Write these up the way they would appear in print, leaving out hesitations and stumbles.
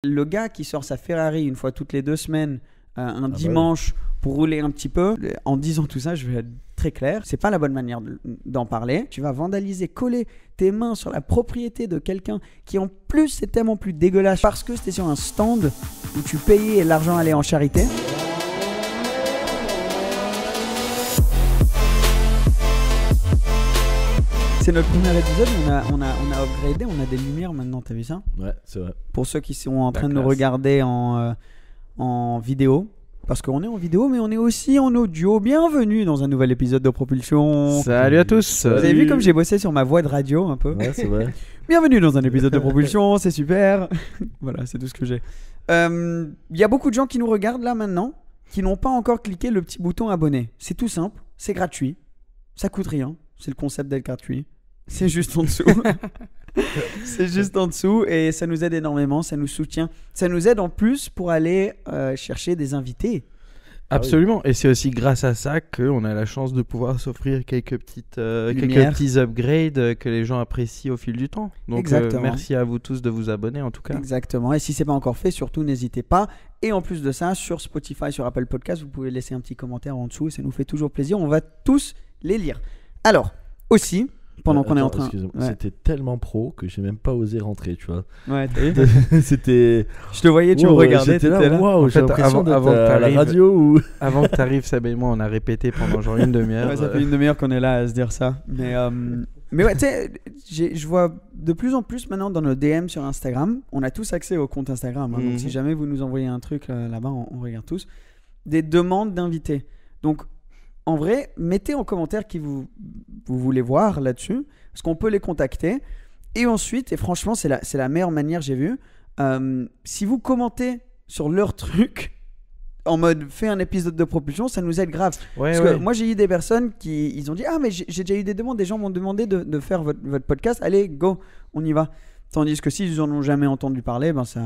Le gars qui sort sa Ferrari une fois toutes les 2 semaines, un dimanche, pour rouler un petit peu, en disant tout ça, je vais être très clair, c'est pas la bonne manière d'en parler. Tu vas vandaliser, coller tes mains sur la propriété de quelqu'un qui en plus est tellement plus dégueulasse parce que c'était sur un stand où tu payais et l'argent allait en charité. C'est notre premier épisode, on a upgradé, on a des lumières maintenant, t'as vu ça? Ouais, c'est vrai. Pour ceux qui sont en train de nous regarder en vidéo, parce qu'on est en vidéo, mais on est aussi en audio. Bienvenue dans un nouvel épisode de Propulsion. Salut à tous. Vous avez vu comme j'ai bossé sur ma voix de radio un peu? Ouais, c'est vrai. Bienvenue dans un épisode de Propulsion, c'est super. Voilà, c'est tout ce que j'ai. Y a beaucoup de gens qui nous regardent là maintenant, qui n'ont pas encore cliqué le petit bouton abonner. C'est tout simple, c'est gratuit, ça coûte rien. C'est le concept d'être gratuit. C'est juste en dessous. C'est juste en dessous et ça nous aide énormément, ça nous soutient. Ça nous aide en plus pour aller chercher des invités. Absolument. Et c'est aussi grâce à ça qu'on a la chance de pouvoir s'offrir quelques petits upgrades que les gens apprécient au fil du temps. Donc merci à vous tous de vous abonner en tout cas. Exactement. Et si ce n'est pas encore fait, surtout n'hésitez pas. Et en plus de ça, sur Spotify, sur Apple Podcast, vous pouvez laisser un petit commentaire en dessous. Ça nous fait toujours plaisir. On va tous les lire. Alors, aussi, pendant qu'on est en train... Excuse-moi, c'était tellement pro que j'ai même pas osé rentrer, tu vois. Ouais, t'as vu? C'était... Je te voyais, tu me regardais, t'étais là. Waouh, j'ai l'impression d'être à la radio ou... Avant que t'arrives, Seb et moi, on a répété pendant genre une demi-heure. Ouais, ça fait une demi-heure qu'on est là à se dire ça. Mais ouais, tu sais, je vois de plus en plus maintenant dans nos DM sur Instagram, on a tous accès au compte Instagram. Hein, donc si jamais vous nous envoyez un truc là-bas, on regarde tous. Des demandes d'invités. Donc, en vrai, mettez en commentaire qui vous voulez voir là-dessus, parce qu'on peut les contacter. Et ensuite, et franchement, c'est la meilleure manière, j'ai vu, si vous commentez sur leur truc, en mode fais un épisode de Propulsion, ça nous aide grave. Ouais, parce que moi, j'ai eu des personnes qui ils ont dit « Ah, mais j'ai déjà eu des demandes, des gens m'ont demandé de faire votre podcast, allez, go, on y va ». Tandis que s'ils n'en ont jamais entendu parler, ben ça.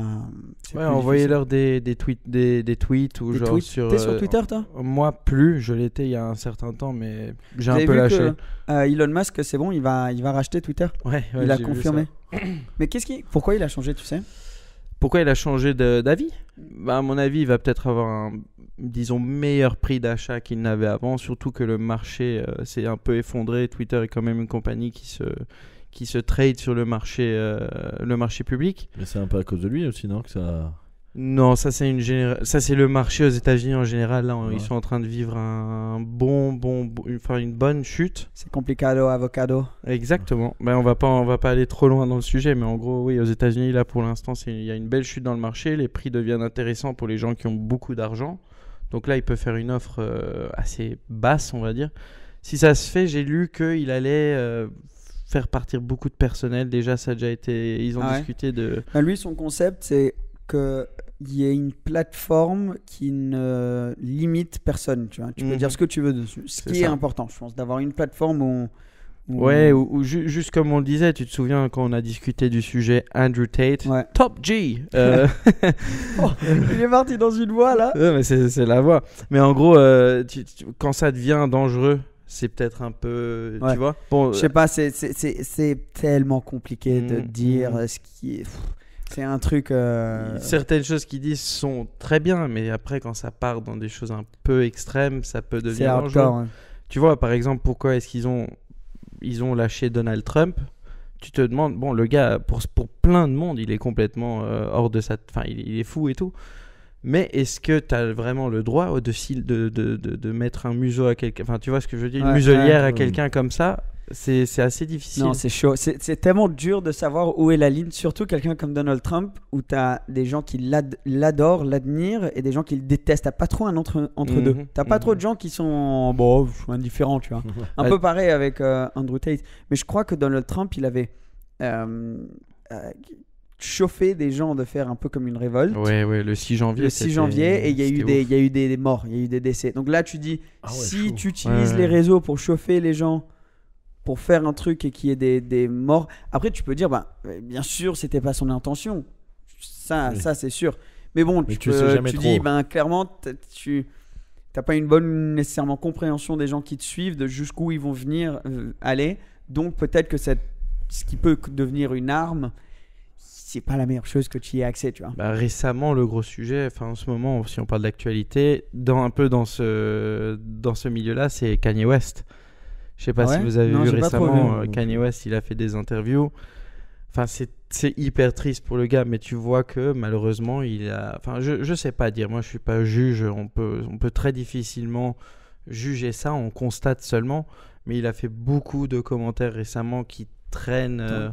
Ouais, envoyez-leur des tweets ou genre sur. T'es sur Twitter, toi? Moi, plus. Je l'étais il y a un certain temps, mais j'ai un peu lâché. Elon Musk, c'est bon, il va racheter Twitter. Ouais, il a confirmé. Mais pourquoi il a changé, tu sais? Pourquoi il a changé d'avis? Bah, à mon avis, il va peut-être avoir un, disons, meilleur prix d'achat qu'il n'avait avant. Surtout que le marché s'est un peu effondré. Twitter est quand même une compagnie qui se trade sur le marché public. Mais c'est un peu à cause de lui aussi, non, que ça... Non, ça c'est le marché aux États-Unis en général. Là, ils sont en train de vivre une bonne chute. C'est complicado, avocado. Exactement. Ben, on va pas aller trop loin dans le sujet, mais en gros, oui, aux États-Unis, là, pour l'instant, il y a une belle chute dans le marché. Les prix deviennent intéressants pour les gens qui ont beaucoup d'argent. Donc là, il peut faire une offre assez basse, on va dire. Si ça se fait, j'ai lu qu'il allait faire partir beaucoup de personnel. Déjà, ça a déjà été... Ils ont discuté de... Ben lui, son concept, c'est qu'il y ait une plateforme qui ne limite personne. Tu vois. Tu peux dire ce que tu veux dessus. Ce qui est important, je pense, d'avoir une plateforme où... Ouais, ou juste comme on le disait, tu te souviens quand on a discuté du sujet Andrew Tate, Top G. Il est parti dans une voie, là. Ouais, mais c'est la voie. Mais en gros, quand ça devient dangereux, c'est peut-être un peu, tu vois. Bon, je sais pas, c'est tellement compliqué de dire ce qui est. C'est un truc. Certaines choses qu'ils disent sont très bien, mais après, quand ça part dans des choses un peu extrêmes, ça peut devenir dangereux. Hardcore, ouais. Tu vois, par exemple, pourquoi est-ce qu'ils ont lâché Donald Trump? Tu te demandes, bon, le gars, pour plein de monde, il est complètement hors de sa. Enfin, il est fou et tout. Mais est-ce que tu as vraiment le droit de mettre un museau à quelqu'un? Enfin, tu vois ce que je veux dire? Une muselière à quelqu'un comme ça, c'est assez difficile. Non, c'est chaud. C'est tellement dur de savoir où est la ligne. Surtout quelqu'un comme Donald Trump, où tu as des gens qui l'adorent, l'admirent, et des gens qui le détestent. Tu n'as pas trop un entre deux. Tu n'as pas trop de gens qui sont indifférents, tu vois. Un peu pareil avec Andrew Tate. Mais je crois que Donald Trump, il avait... chauffer des gens de faire un peu comme une révolte. Ouais, le 6 janvier. Le 6 janvier, et il y a eu des morts, il y a eu des décès. Donc là, tu dis, si tu utilises les réseaux pour chauffer les gens, pour faire un truc et qu'il y ait des morts, après tu peux dire, bien sûr, c'était pas son intention. Ça c'est sûr. Mais bon, tu dis, clairement, tu n'as pas une bonne nécessairement compréhension des gens qui te suivent, de jusqu'où ils vont venir aller. Donc peut-être que ce qui peut devenir une arme, c'est pas la meilleure chose que tu y aies accès, tu vois. Bah, récemment, le gros sujet, enfin en ce moment, si on parle d'actualité, un peu dans ce milieu-là, c'est Kanye West. Je sais pas si vous avez vu j'ai pas trop récemment, vu. Kanye West, il a fait des interviews. Enfin, c'est hyper triste pour le gars, mais tu vois que malheureusement, enfin, je sais pas dire. Moi, je suis pas juge. On peut très difficilement juger ça. On constate seulement. Mais il a fait beaucoup de commentaires récemment qui traînent,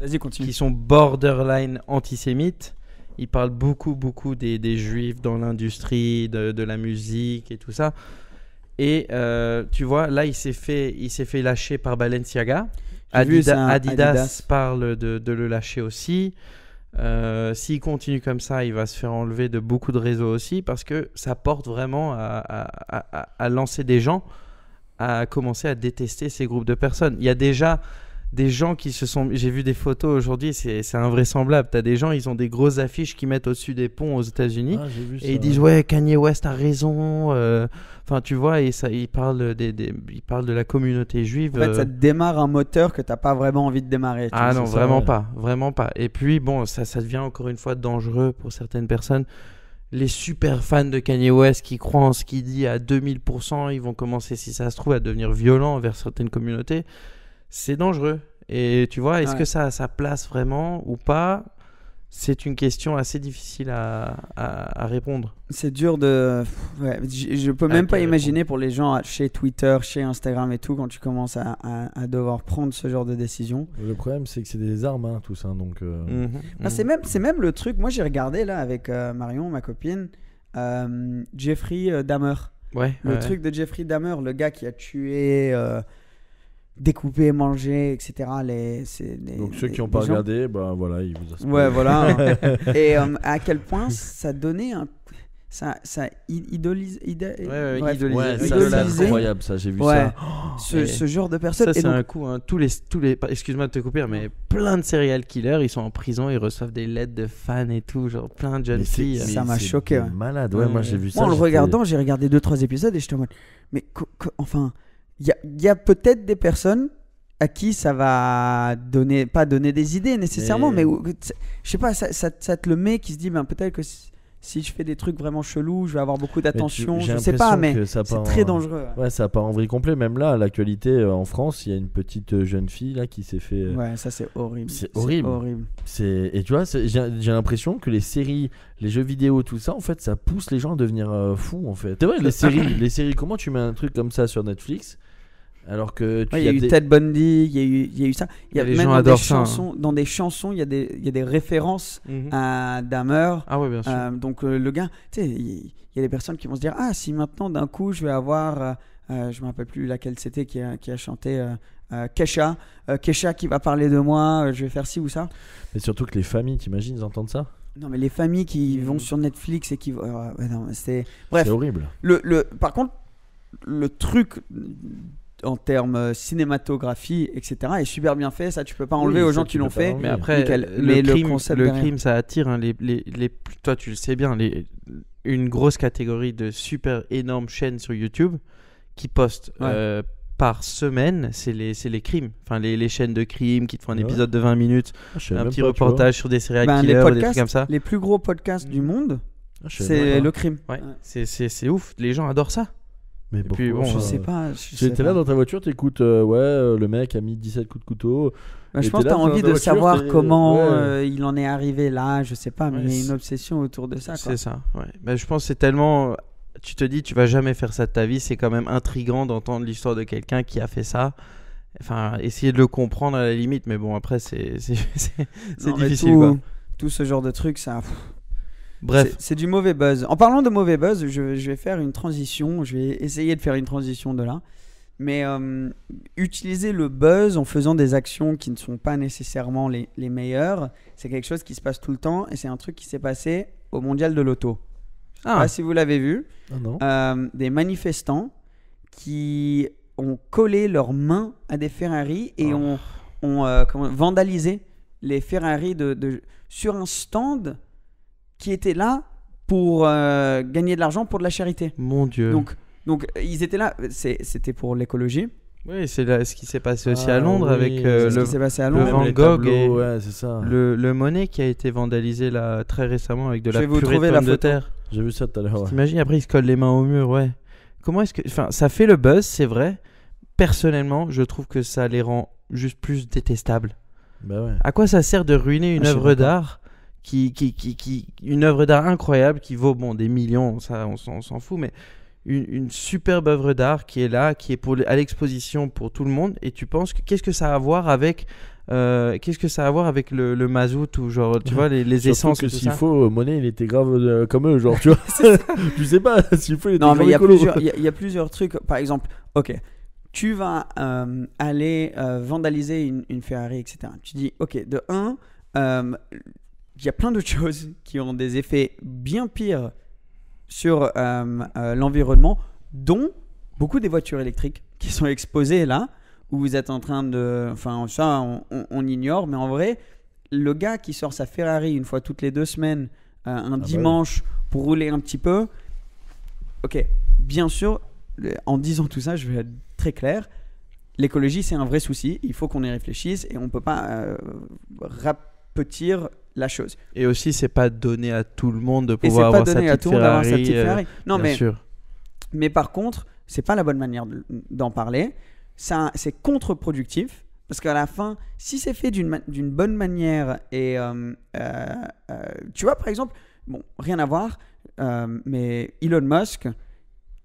Vas-y, continue. qui sont borderline antisémites. Il parle beaucoup des juifs dans l'industrie, de la musique et tout ça. Et tu vois, là, il s'est fait lâcher par Balenciaga. J'ai vu ça, Adidas parle de le lâcher aussi. S'il continue comme ça, il va se faire enlever de beaucoup de réseaux aussi parce que ça porte vraiment à lancer des gens à commencer à détester ces groupes de personnes. Il y a déjà des gens qui se sont... J'ai vu des photos aujourd'hui, c'est invraisemblable. T'as des gens, ils ont des grosses affiches qu'ils mettent au-dessus des ponts aux États-Unis et ils disent ouais, Kanye West a raison. Enfin, tu vois, et ça, ils parlent de la communauté juive. En fait, ça te démarre un moteur que t'as pas vraiment envie de démarrer. Ah non, vraiment pas. Et puis bon, ça devient encore une fois dangereux pour certaines personnes. Les super fans de Kanye West qui croient en ce qu'il dit à 2000%, ils vont commencer, si ça se trouve, à devenir violents envers certaines communautés. C'est dangereux. Et tu vois, est-ce que ça a sa place vraiment ou pas? C'est une question assez difficile à répondre. C'est dur de... Ouais, je peux même pas imaginer pour les gens chez Twitter, chez Instagram et tout, quand tu commences à devoir prendre ce genre de décision. Le problème, c'est que c'est des armes, hein, tout ça. Donc, C'est même le truc. Moi, j'ai regardé là avec Marion, ma copine, Jeffrey Dahmer. Ouais, le truc de Jeffrey Dahmer, le gars qui a tué... découper, manger, etc. Donc ceux qui n'ont pas regardé, bah voilà, ils vous aspirent. Ouais, voilà. Et à quel point ça donnait un... Ça idolise... c'est incroyable ça, j'ai vu ça. Ce genre de personnes. Ça, c'est un coup. Hein, excuse-moi de te couper, mais plein de serial killers, ils sont en prison, ils reçoivent des lettres de fans et tout, genre plein de jeunes filles. Ça m'a choqué. Malade, moi j'ai vu ça. Moi, en le regardant, j'ai regardé 2-3 épisodes et j'étais en mode... Mais enfin... Il y a peut-être des personnes à qui ça va pas donner des idées nécessairement, mais je sais pas, ça te le met qui se dit, ben, peut-être que si je fais des trucs vraiment chelous, je vais avoir beaucoup d'attention, je sais pas, mais c'est très dangereux. Ouais, ça part en vrille complet. Même là, à l'actualité en France, il y a une petite jeune fille là qui s'est fait... Ouais, ça c'est horrible. C'est horrible. Et tu vois, j'ai l'impression que les séries, les jeux vidéo, tout ça, en fait, ça pousse les gens à devenir fous, en fait. C'est vrai, les séries, comment tu mets un truc comme ça sur Netflix alors que il y a eu Ted Bundy, il y a eu ça. Il y a les même gens adorent ça. Dans des chansons, il y a des références à Dahmer. Ah ouais, bien sûr. Donc le gars, tu sais, il y a des personnes qui vont se dire, ah, si maintenant d'un coup je vais avoir, je me rappelle plus laquelle c'était qui a chanté Kesha qui va parler de moi, je vais faire ci ou ça. Mais surtout que les familles, t'imagines, ils entendent ça? Non, mais les familles qui vont sur Netflix et qui, non, c'est bref. C'est horrible. Par contre, le truc en termes cinématographie, etc., est super bien fait. Ça, tu peux pas enlever aux gens qui l'ont fait. Mais après, le crime, ça attire. Hein, toi, tu le sais bien, une grosse catégorie de super énormes chaînes sur YouTube qui postent par semaine, c'est les crimes. Enfin, les chaînes de crimes qui te font un épisode de 20 minutes, un petit reportage sur des serial killers, des trucs comme ça. Les plus gros podcasts du monde, c'est le crime. Ouais. C'est ouf. Les gens adorent ça. Mais puis, bon, je sais pas. J'étais là dans ta voiture, t'écoutes, le mec a mis 17 coups de couteau. Je pense que t'as envie de savoir comment il en est arrivé là, je sais pas, mais il y a une obsession autour de ça. C'est ça, ouais. Je pense que c'est tellement... Tu te dis, tu vas jamais faire ça de ta vie, c'est quand même intriguant d'entendre l'histoire de quelqu'un qui a fait ça. Enfin, essayer de le comprendre à la limite, mais bon, après, c'est difficile, quoi. Tout ce genre de trucs, ça... Bref. C'est du mauvais buzz. En parlant de mauvais buzz, je vais faire une transition. Je vais essayer de faire une transition de là. Mais utiliser le buzz en faisant des actions qui ne sont pas nécessairement les meilleures, c'est quelque chose qui se passe tout le temps. Et c'est un truc qui s'est passé au Mondial de l'Auto. Je ne sais pas si vous l'avez vu. Des manifestants qui ont collé leurs mains à des Ferrari et ont vandalisé les Ferrari sur un stand qui était là pour gagner de l'argent pour de la charité. Mon Dieu. Donc ils étaient là, c'était pour l'écologie. Oui, c'est ce qui s'est passé aussi à Londres oui, avec C'est ce qui s'est passé à Londres. le Van Même les Gogh tableaux, et ouais, c'est ça. le Monet qui a été vandalisé là très récemment avec de Je la vais vous purée de trouver la pommes de photo. terre. J'ai vu ça tout à l'heure. Ouais. T'imagines, après il se colle les mains au mur, ouais. Comment est-ce que... Enfin, ça fait le buzz, c'est vrai. Personnellement, je trouve que ça les rend juste plus détestables. Bah ouais. À quoi ça sert de ruiner une je suis œuvre d'accord. d'art une œuvre d'art incroyable qui vaut des millions, ça on s'en fout, mais une superbe œuvre d'art qui est là, qui est à l'exposition pour tout le monde, et tu penses que qu'est-ce que ça a à voir avec le mazout ou genre tu vois les Surtout essences que et tout s'il ça. faut, Monet il était grave comme eux, genre tu vois. Je sais pas, s'il faut il était Non, mais grave écolo. il y a plusieurs trucs. Par exemple, ok, tu vas aller vandaliser une Ferrari, etc. Tu dis, ok, de 1, il y a plein d'autres choses qui ont des effets bien pires sur l'environnement, dont beaucoup des voitures électriques qui sont exposées là, où vous êtes en train de... Enfin, ça, on ignore, mais en vrai, le gars qui sort sa Ferrari une fois toutes les 2 semaines, un dimanche, pour rouler un petit peu, ok, bien sûr, en disant tout ça, je vais être très clair, l'écologie, c'est un vrai souci, il faut qu'on y réfléchisse, et on ne peut pas rapetir la chose. Et aussi c'est pas donné à tout le monde de Et c'est pouvoir pas avoir sa donné à petite tout le monde d'avoir sa Ferrari. petite Ferrari. Non, Bien mais, sûr. mais par contre, c'est pas la bonne manière d'en parler. Ça, c'est contre-productif. Parce qu'à la fin, si c'est fait d'une bonne manière et tu vois, par exemple, bon, rien à voir, mais Elon Musk,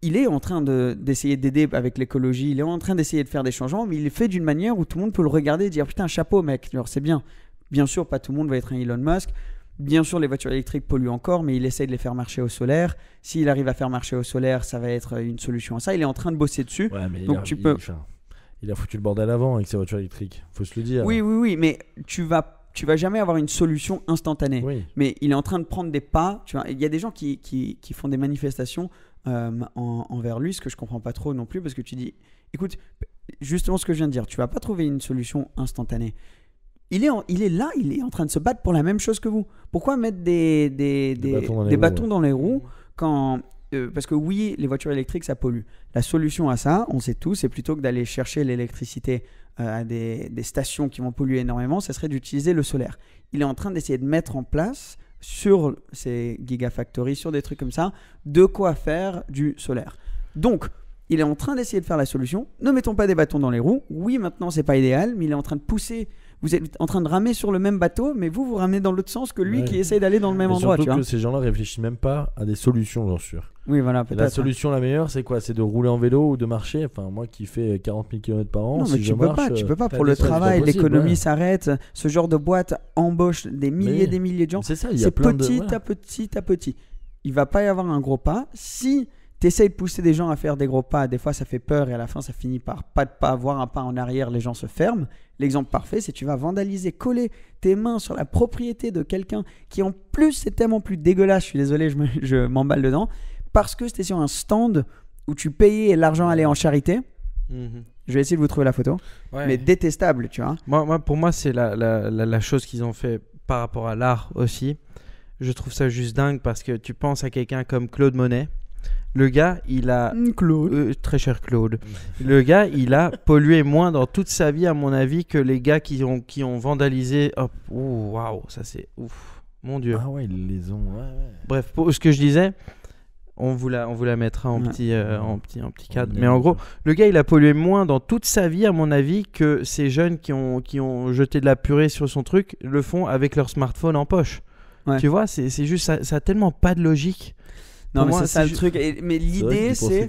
il est en train d'essayer d'aider avec l'écologie, il est en train d'essayer de faire des changements, mais il le fait d'une manière où tout le monde peut le regarder et dire putain, chapeau mec, genre, c'est bien. Bien sûr, pas tout le monde va être un Elon Musk. Bien sûr, les voitures électriques polluent encore, mais il essaye de les faire marcher au solaire. S'il arrive à faire marcher au solaire, ça va être une solution à ça. Il est en train de bosser dessus. Ouais, mais Donc tu peux... il a foutu le bordel avant avec ses voitures électriques, faut se le dire. Oui, mais tu vas jamais avoir une solution instantanée. Oui. Mais il est en train de prendre des pas. Tu vois, il y a des gens qui font des manifestations envers lui, ce que je comprends pas trop non plus, parce que tu dis, écoute, justement ce que je viens de dire, tu vas pas trouver une solution instantanée. Il est là, il est en train de se battre pour la même chose que vous. Pourquoi mettre des bâtons dans les roues quand... parce que oui, les voitures électriques, ça pollue. La solution à ça, on sait tous, c'est plutôt que d'aller chercher l'électricité à des stations qui vont polluer énormément, ça serait d'utiliser le solaire. Il est en train d'essayer de mettre en place sur ces gigafactories, sur des trucs comme ça, de quoi faire du solaire. Donc, il est en train d'essayer de faire la solution. Ne mettons pas des bâtons dans les roues. Oui, maintenant, c'est pas idéal, mais il est en train de pousser. Vous êtes en train de ramer sur le même bateau, mais vous ramenez dans l'autre sens que lui qui essaye d'aller dans le même Et endroit. surtout Tu vois. que ces gens-là réfléchissent même pas à des solutions, j'en suis sûr. Oui, voilà, Et peut-être. la solution la meilleure, c'est quoi? C'est de rouler en vélo ou de marcher. Enfin, moi qui fais 40 000 km par an, Non, mais si tu je peux marche, pas. Tu peux pas. t'as Pour des le choses, c'est travail, pas possible, l'économie ouais. s'arrête. Ce genre de boîte embauche des milliers et des milliers de gens. C'est ça, il y a C'est plein petit de... à petit à petit. Il va pas y avoir un gros pas. Si tu essayes de pousser des gens à faire des gros pas, des fois ça fait peur et à la fin ça finit par pas de pas avoir un pas en arrière, les gens se ferment. L'exemple parfait, c'est tu vas vandaliser, coller tes mains sur la propriété de quelqu'un qui en plus c'est tellement plus dégueulasse, je suis désolé, je m'emballe dedans, parce que c'était sur un stand où tu payais et l'argent allait en charité. Je vais essayer de vous trouver la photo. Ouais. Mais détestable, tu vois. Pour moi, c'est la chose qu'ils ont fait par rapport à l'art aussi. Je trouve ça juste dingue parce que tu penses à quelqu'un comme Claude Monet. Le gars, il a... Claude. très cher Claude. Le gars, il a pollué moins dans toute sa vie, à mon avis, que les gars qui ont vandalisé. Oh, waouh, ça c'est ouf. Mon Dieu. Ah ouais, ils les ont. Ouais. Bref, pour ce que je disais, on vous la mettra en Ouais. petit cadre. Mais en gros, le gars, il a pollué moins dans toute sa vie, à mon avis, que ces jeunes qui ont jeté de la purée sur son truc le font avec leur smartphone en poche. Ouais. Tu vois, c'est juste ça a tellement pas de logique. Non, Pour mais moi, c'est ça le ju- truc. Mais l'idée, c'est.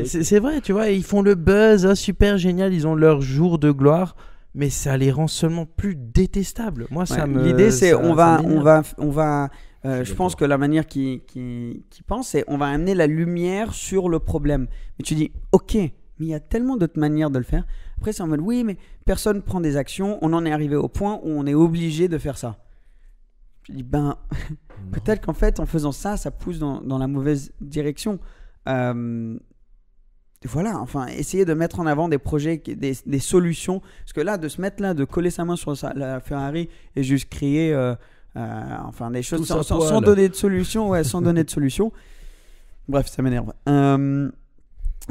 C'est vrai, tu vois, ils font le buzz, hein, super génial, ils ont leur jour de gloire, mais ça les rend seulement plus détestables. Moi, ça me. L'idée, c'est ça- on ça va. suis Je pense d'accord. que la manière qui pense, c'est on va amener la lumière sur le problème. Mais tu dis, ok, mais il y a tellement d'autres manières de le faire. Après, c'est en mode, oui, mais personne prend des actions. On en est arrivé au point où on est obligé de faire ça. Je dis, ben, peut-être qu'en fait, en faisant ça, ça pousse dans la mauvaise direction. Voilà, enfin, essayer de mettre en avant des projets, des solutions. Parce que là, de se mettre là, de coller sa main sur la Ferrari et juste crier, enfin, des choses Tous à sans poil. donner de solution. Ouais, sans donner de solution. Bref, ça m'énerve.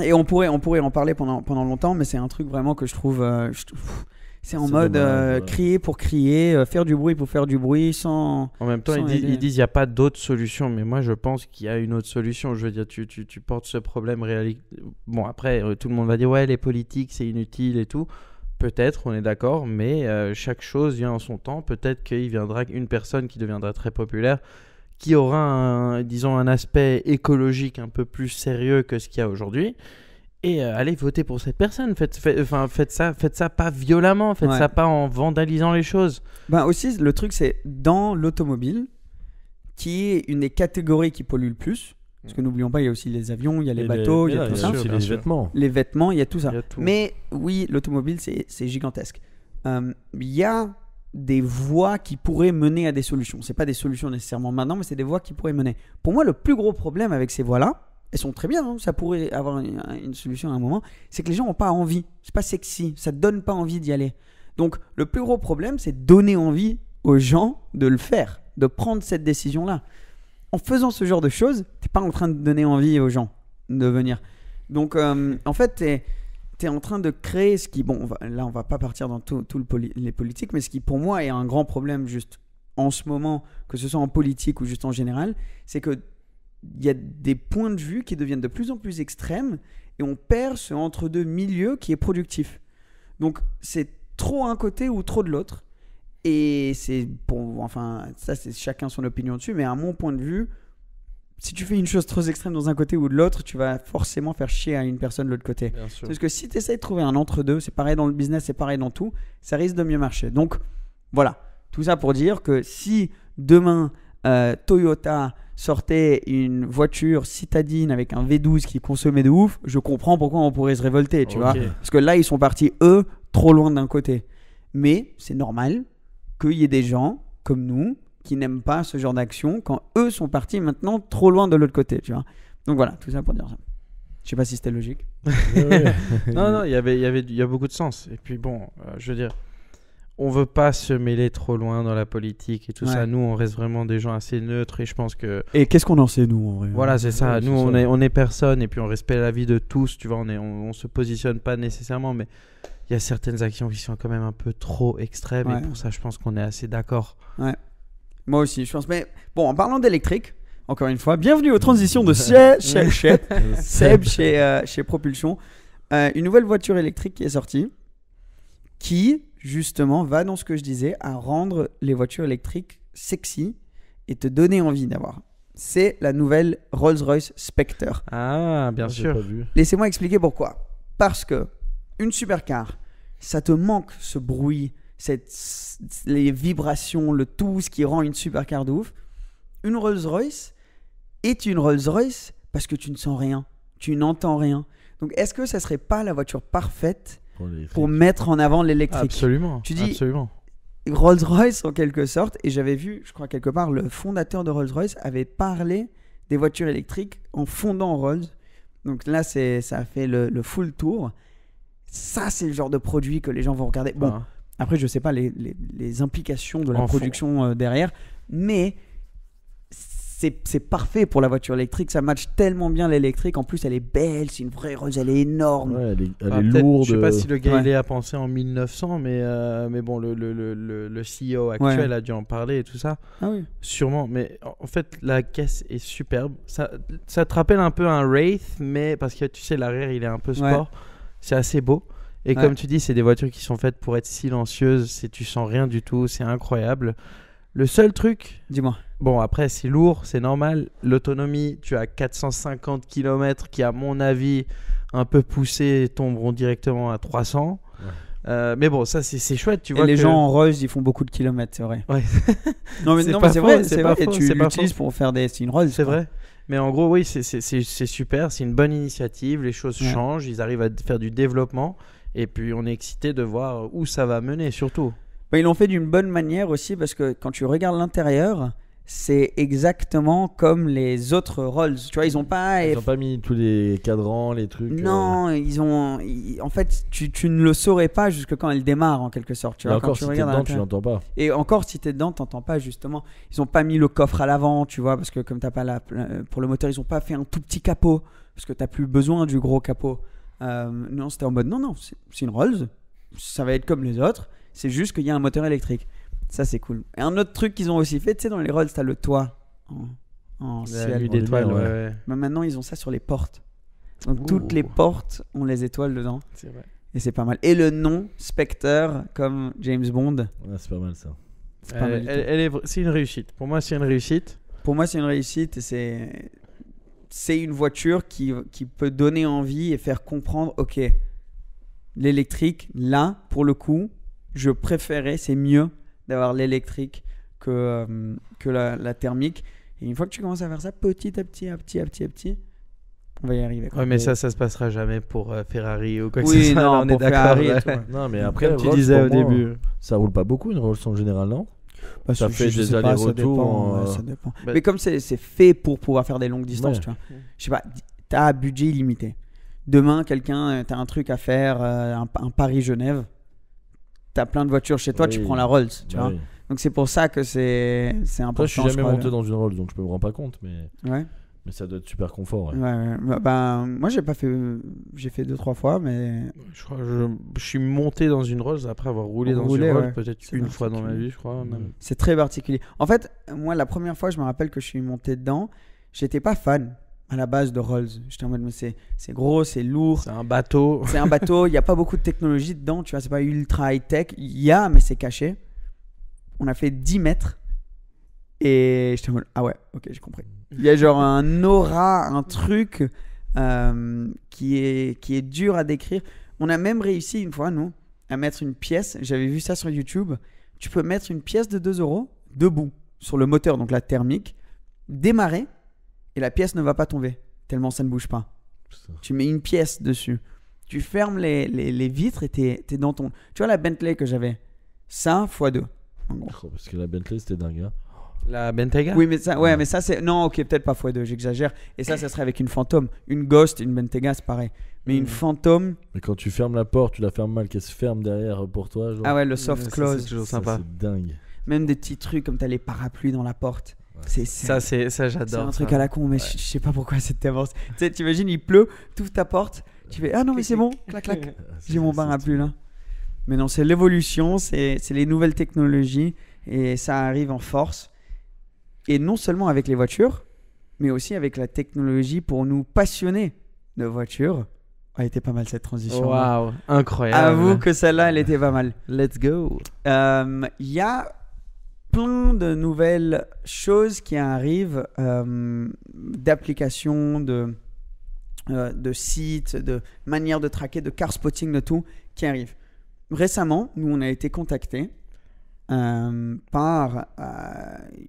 Et on pourrait en parler pendant longtemps, mais c'est un truc vraiment que je trouve. C'est en mode dommage, ouais. crier pour crier, faire du bruit pour faire du bruit sans. En même temps, sans ils aider. disent il n'y a pas d'autre solution, mais moi je pense qu'il y a une autre solution. Je veux dire, tu portes ce problème réalité. Bon, après, tout le monde va dire ouais, les politiques c'est inutile et tout. Peut-être, on est d'accord, mais chaque chose vient en son temps. Peut-être qu'il viendra une personne qui deviendra très populaire, qui aura disons un aspect écologique un peu plus sérieux que ce qu'il y a aujourd'hui. Et allez voter pour cette personne. Faites ça pas violemment, faites Ouais. ça pas en vandalisant les choses. Ben aussi, le truc, c'est dans l'automobile, qui est une des catégories qui pollue le plus. Parce que n'oublions pas, il y a aussi les avions, il y a les bateaux, il y a tout ça. aussi bien les sûr. vêtements. Les vêtements, il y a tout ça. Il y a tout. Mais oui, l'automobile, c'est gigantesque. Il y a des voies qui pourraient mener à des solutions. C'est pas des solutions nécessairement maintenant, mais c'est des voies qui pourraient mener. Pour moi, le plus gros problème avec ces voies-là, elles sont très bien, hein, ça pourrait avoir une solution à un moment, c'est que les gens n'ont pas envie. C'est pas sexy, ça donne pas envie d'y aller. Donc, le plus gros problème, c'est donner envie aux gens de le faire, de prendre cette décision-là. En faisant ce genre de choses, t'es pas en train de donner envie aux gens de venir. Donc, en fait, t'es en train de créer ce qui... Bon, là, on va pas partir dans tout les politiques, mais ce qui, pour moi, est un grand problème juste en ce moment, que ce soit en politique ou juste en général, c'est que il y a des points de vue qui deviennent de plus en plus extrêmes et on perd ce entre-deux milieu qui est productif. Donc, c'est trop un côté ou trop de l'autre. Et c'est pour, enfin, ça c'est chacun son opinion dessus, mais à mon point de vue, si tu fais une chose trop extrême dans un côté ou de l'autre, tu vas forcément faire chier à une personne de l'autre côté. Bien sûr. Parce que si tu essaies de trouver un entre-deux, c'est pareil dans le business, c'est pareil dans tout, ça risque de mieux marcher. Donc voilà, tout ça pour dire que si demain Toyota sortait une voiture citadine avec un V12 qui consommait de ouf, je comprends pourquoi on pourrait se révolter, tu vois. Parce que là, ils sont partis, eux, trop loin d'un côté. Mais c'est normal qu'il y ait des gens comme nous qui n'aiment pas ce genre d'action quand eux sont partis maintenant trop loin de l'autre côté, tu vois. Donc voilà, tout ça pour dire ça. Je sais pas si c'était logique. Non, il y a beaucoup de sens. Et puis bon, je veux dire, on veut pas se mêler trop loin dans la politique et tout Ouais. ça. Nous, on reste vraiment des gens assez neutres et je pense que Et qu'est-ce qu'on en sait, nous, en vrai? voilà, c'est ça. Ouais, Nous, c'est ça. on est personne et puis on respecte la vie de tous. Tu vois, on se positionne pas nécessairement, mais il y a certaines actions qui sont quand même un peu trop extrêmes Ouais. et pour ça, je pense qu'on est assez d'accord. Moi aussi, je pense. Mais bon, en parlant d'électrique, encore une fois, bienvenue aux transitions de Seb chez Propulsion. Une nouvelle voiture électrique qui est sortie, qui justement va dans ce que je disais, à rendre les voitures électriques sexy et te donner envie d'avoir. C'est la nouvelle Rolls-Royce Spectre. Ah, bien J'ai sûr. pas vu. Laissez-moi expliquer pourquoi. Parce que une supercar, ça te manque ce bruit, les vibrations, le tout, ce qui rend une supercar de ouf. Une Rolls-Royce est une Rolls-Royce parce que tu ne sens rien, tu n'entends rien. Donc, est-ce que ça serait pas la voiture parfaite pour mettre en avant l'électrique? Absolument. Tu dis- absolument. Rolls-Royce en quelque sorte, et j'avais vu, je crois quelque part, le fondateur de Rolls-Royce avait parlé des voitures électriques en fondant Rolls. Donc là, ça a fait le full tour. Ça, c'est le genre de produit que les gens vont regarder. Bon, Ah. après, je sais pas les implications de la En fond. production derrière, mais c'est parfait pour la voiture électrique. Ça match tellement bien l'électrique. En plus, elle est belle, c'est une vraie Rolls, elle est énorme. Ouais, elle est Peut-être, lourde. Je sais pas si le gars Ouais. il y a pensé en 1900, mais bon, le CEO actuel Ouais. a dû en parler et tout ça. Ah oui. Sûrement, mais en fait, la caisse est superbe. Ça te rappelle un peu un Wraith, mais parce que tu sais, l'arrière il est un peu sport. C'est assez beau. Et Ouais. comme tu dis, c'est des voitures qui sont faites pour être silencieuses. Tu sens rien du tout, c'est incroyable. Le seul truc, Dis-moi. bon, après, c'est lourd, c'est normal. L'autonomie, tu as 450 km qui, à mon avis, un peu poussés, tomberont directement à 300. Mais bon, ça, c'est chouette. Tu Et vois les que- gens en Rolls, ils font beaucoup de kilomètres, c'est vrai. Ouais. Non, mais, C'est non, pas mais c'est faux, vrai, c'est c'est pas vrai. Et faux, tu c'est pas l'utilises faux. pour faire c'est une Rolls. C'est quoi. vrai. Mais en gros, oui, c'est super. C'est une bonne initiative. Les choses Ouais. changent. Ils arrivent à faire du développement. Et puis, on est excité de voir où ça va mener, surtout. Bah, ils l'ont fait d'une bonne manière aussi parce que quand tu regardes l'intérieur, c'est exactement comme les autres Rolls. Tu vois, ils ont pas. Ils ont pas mis tous les cadrans, les trucs. Non, en fait, tu ne le saurais pas jusque quand elle démarre en quelque sorte. Tu Et vois, encore, quand si t'es dedans, tu l'entends pas. Et encore, si t'es dedans, t'entends pas justement. Ils ont pas mis le coffre à l'avant, tu vois, parce que comme t'as pas pour le moteur, ils ont pas fait un tout petit capot parce que t'as plus besoin du gros capot. Non, c'était en mode non, c'est une Rolls. Ça va être comme les autres. C'est juste qu'il y a un moteur électrique. Ça, c'est cool. Et un autre truc qu'ils ont aussi fait, tu sais, dans les Rolls, t'as le toit en ciel. d'étoiles, lumière, ouais. Mais maintenant, ils ont ça sur les portes. Donc, toutes les portes ont les étoiles dedans. C'est vrai. Et c'est pas mal. Et le nom, Spectre, comme James Bond. Ouais, c'est pas mal ça. C'est pas mal du tout. C'est une réussite. Pour moi, c'est une réussite. Pour moi, c'est une réussite. Et c'est une voiture qui peut donner envie et faire comprendre, ok, l'électrique, là, pour le coup, je préférais, c'est mieux d'avoir l'électrique que la thermique. Et une fois que tu commences à faire ça petit à petit, on va y arriver. Ouais, mais ça se passera jamais pour Ferrari ou quoi que Oui, ce soit. non, Là, on est pour Ferrari d'accord. et tout, ouais. Non, mais après, Comme tu Rolls, disais pour au moi, début. ça roule pas beaucoup une Rolls en général, non? Bah, Ça fait je des sais pas, ça allers-retours dépend, en, ouais, ça dépend. Bah, Mais comme c'est fait pour pouvoir faire des longues distances, Ouais. tu vois. Je sais pas, t'as un budget illimité. Demain, t'as un truc à faire, un Paris-Genève. T'as plein de voitures chez toi, tu Oui. prends la Rolls, tu Bah vois. oui. Donc c'est pour ça que c'est important. Après, je suis jamais crois, monté dans une Rolls, donc je me rends pas compte, Ouais. mais ça doit être super confort. Ouais. Ouais. Bah, moi, j'ai fait 2-3 fois, mais Je crois que je suis monté dans une Rolls après avoir roulé dans Roulé, une Rolls ouais. peut-être C'est une fois dans ma particulier. vie, je crois. même. c'est très particulier. En fait, moi, la première fois, je me rappelle que je suis monté dedans, j'étais pas fan à la base de Rolls. J'étais en mode, mais c'est gros, c'est lourd. C'est un bateau. C'est un bateau, il n'y a pas beaucoup de technologie dedans, tu vois, c'est pas ultra high-tech. Il y a, mais c'est caché. On a fait 10 mètres et j'étais en mode, ah ouais, ok, j'ai compris. Il y a genre un aura, un truc qui est dur à décrire. On a même réussi une fois, nous, à mettre une pièce, j'avais vu ça sur YouTube, tu peux mettre une pièce de 2 € debout sur le moteur, donc la thermique, démarrer et la pièce ne va pas tomber, tellement ça ne bouge pas. Putain. Tu mets une pièce dessus. Tu fermes les vitres et t'es dans ton... Tu vois la Bentley que j'avais? Ça, x2. En gros. Oh, parce que la Bentley, c'était dingue. Hein. La Bentayga. Oui, mais ça c'est... Non, ok, peut-être pas x2, j'exagère. Et ça serait avec une Phantom. Une Ghost, une Bentayga, c'est pareil. Mais une Phantom... Mais quand tu fermes la porte, tu la fermes mal, qu'elle se ferme derrière pour toi. Genre. Ah ouais, le soft Ça, close. c'est toujours Ça, sympa. c'est dingue. Même des petits trucs comme t'as les parapluies dans la porte. Ouais. Ça, j'adore. C'est un truc ça. à la con, mais je sais pas pourquoi c'est tellement... Tu sais, t'imagines, il pleut, t'ouvres ta porte, tu fais « Ah non, mais c'est bon, clac, clac. » J'ai mon parapluie là. Mais non, c'est l'évolution, c'est les nouvelles technologies et ça arrive en force. Et non seulement avec les voitures, mais aussi avec la technologie pour nous passionner de voitures. Elle était pas mal cette transition. Waouh, incroyable. Avoue que celle-là, elle était pas mal. Let's go. Il y a plein de nouvelles choses qui arrivent, d'applications, de sites, de manières de traquer, de car spotting, de tout qui arrivent. Récemment, nous, on a été contactés par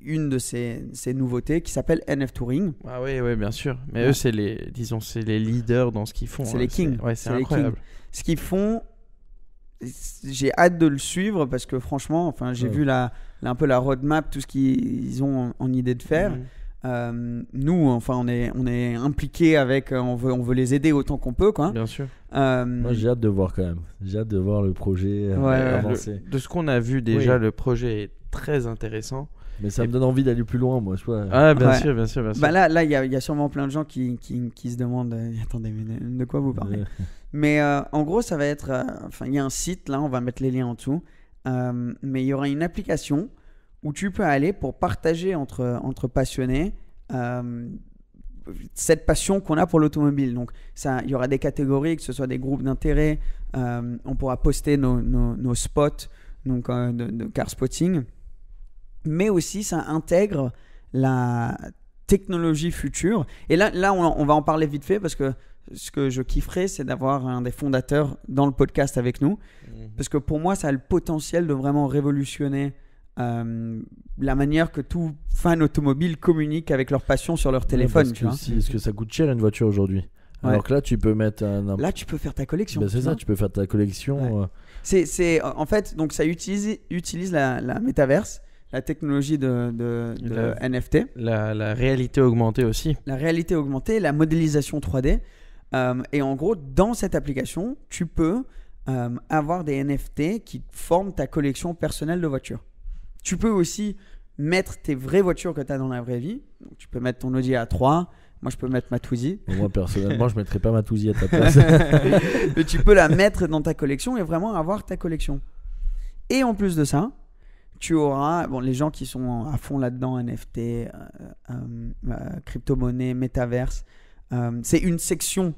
une de ces nouveautés qui s'appelle NF Touring. Ah oui, oui, bien sûr. Mais Ouais. eux, c'est les leaders dans ce qu'ils font. C'est hein. les kings. Ouais, c'est C'est les incroyable. Ce qu'ils font, j'ai hâte de le suivre parce que franchement, enfin, j'ai Ouais. vu un peu la roadmap, tout ce qu'ils ont en idée de faire. Nous, enfin, on est impliqués avec, on veut les aider autant qu'on peut, quoi. Bien sûr. Moi, j'ai hâte de voir quand même. J'ai hâte de voir le projet Ouais, avancer. De ce qu'on a vu déjà, Oui. le projet est très intéressant. Mais ça me donne envie d'aller plus loin, moi. Tu vois. Ah, bien Ouais. sûr, bien sûr, bien sûr. Bah là, il y a sûrement plein de gens qui se demandent, attendez, mais de quoi vous parlez? Ouais. Mais en gros, ça va être, enfin, il y a un site là, on va mettre les liens en dessous, mais il y aura une application où tu peux aller pour partager entre passionnés cette passion qu'on a pour l'automobile. Donc, il y aura des catégories, que ce soit des groupes d'intérêt, on pourra poster nos spots donc, de car spotting, mais aussi ça intègre la technologie future. Et là on va en parler vite fait parce que ce que je kifferais, c'est d'avoir un des fondateurs dans le podcast avec nous. Parce que pour moi, ça a le potentiel de vraiment révolutionner la manière que tout fan automobile communique avec leur passion sur leur téléphone. Ouais, Tu vois. parce que ça coute cher une voiture aujourd'hui. Ouais. Alors que là, tu peux mettre Là, tu peux faire ta collection. Ben, c'est tu ça, vois. tu peux faire ta collection. C'est en fait, donc ça utilise la métaverse, la technologie de NFT, La réalité augmentée aussi. la réalité augmentée, la modélisation 3D. Et en gros, dans cette application, tu peux avoir des NFT qui forment ta collection personnelle de voitures. Tu peux aussi mettre tes vraies voitures que tu as dans la vraie vie. Donc, tu peux mettre ton Audi A3. Moi, je peux mettre ma Twizy. Bon, moi, personnellement, je mettrais pas ma Twizy à ta place. Mais tu peux la mettre dans ta collection et vraiment avoir ta collection. Et en plus de ça, tu auras les gens qui sont à fond là-dedans, NFT, crypto-monnaie, métaverse. C'est une section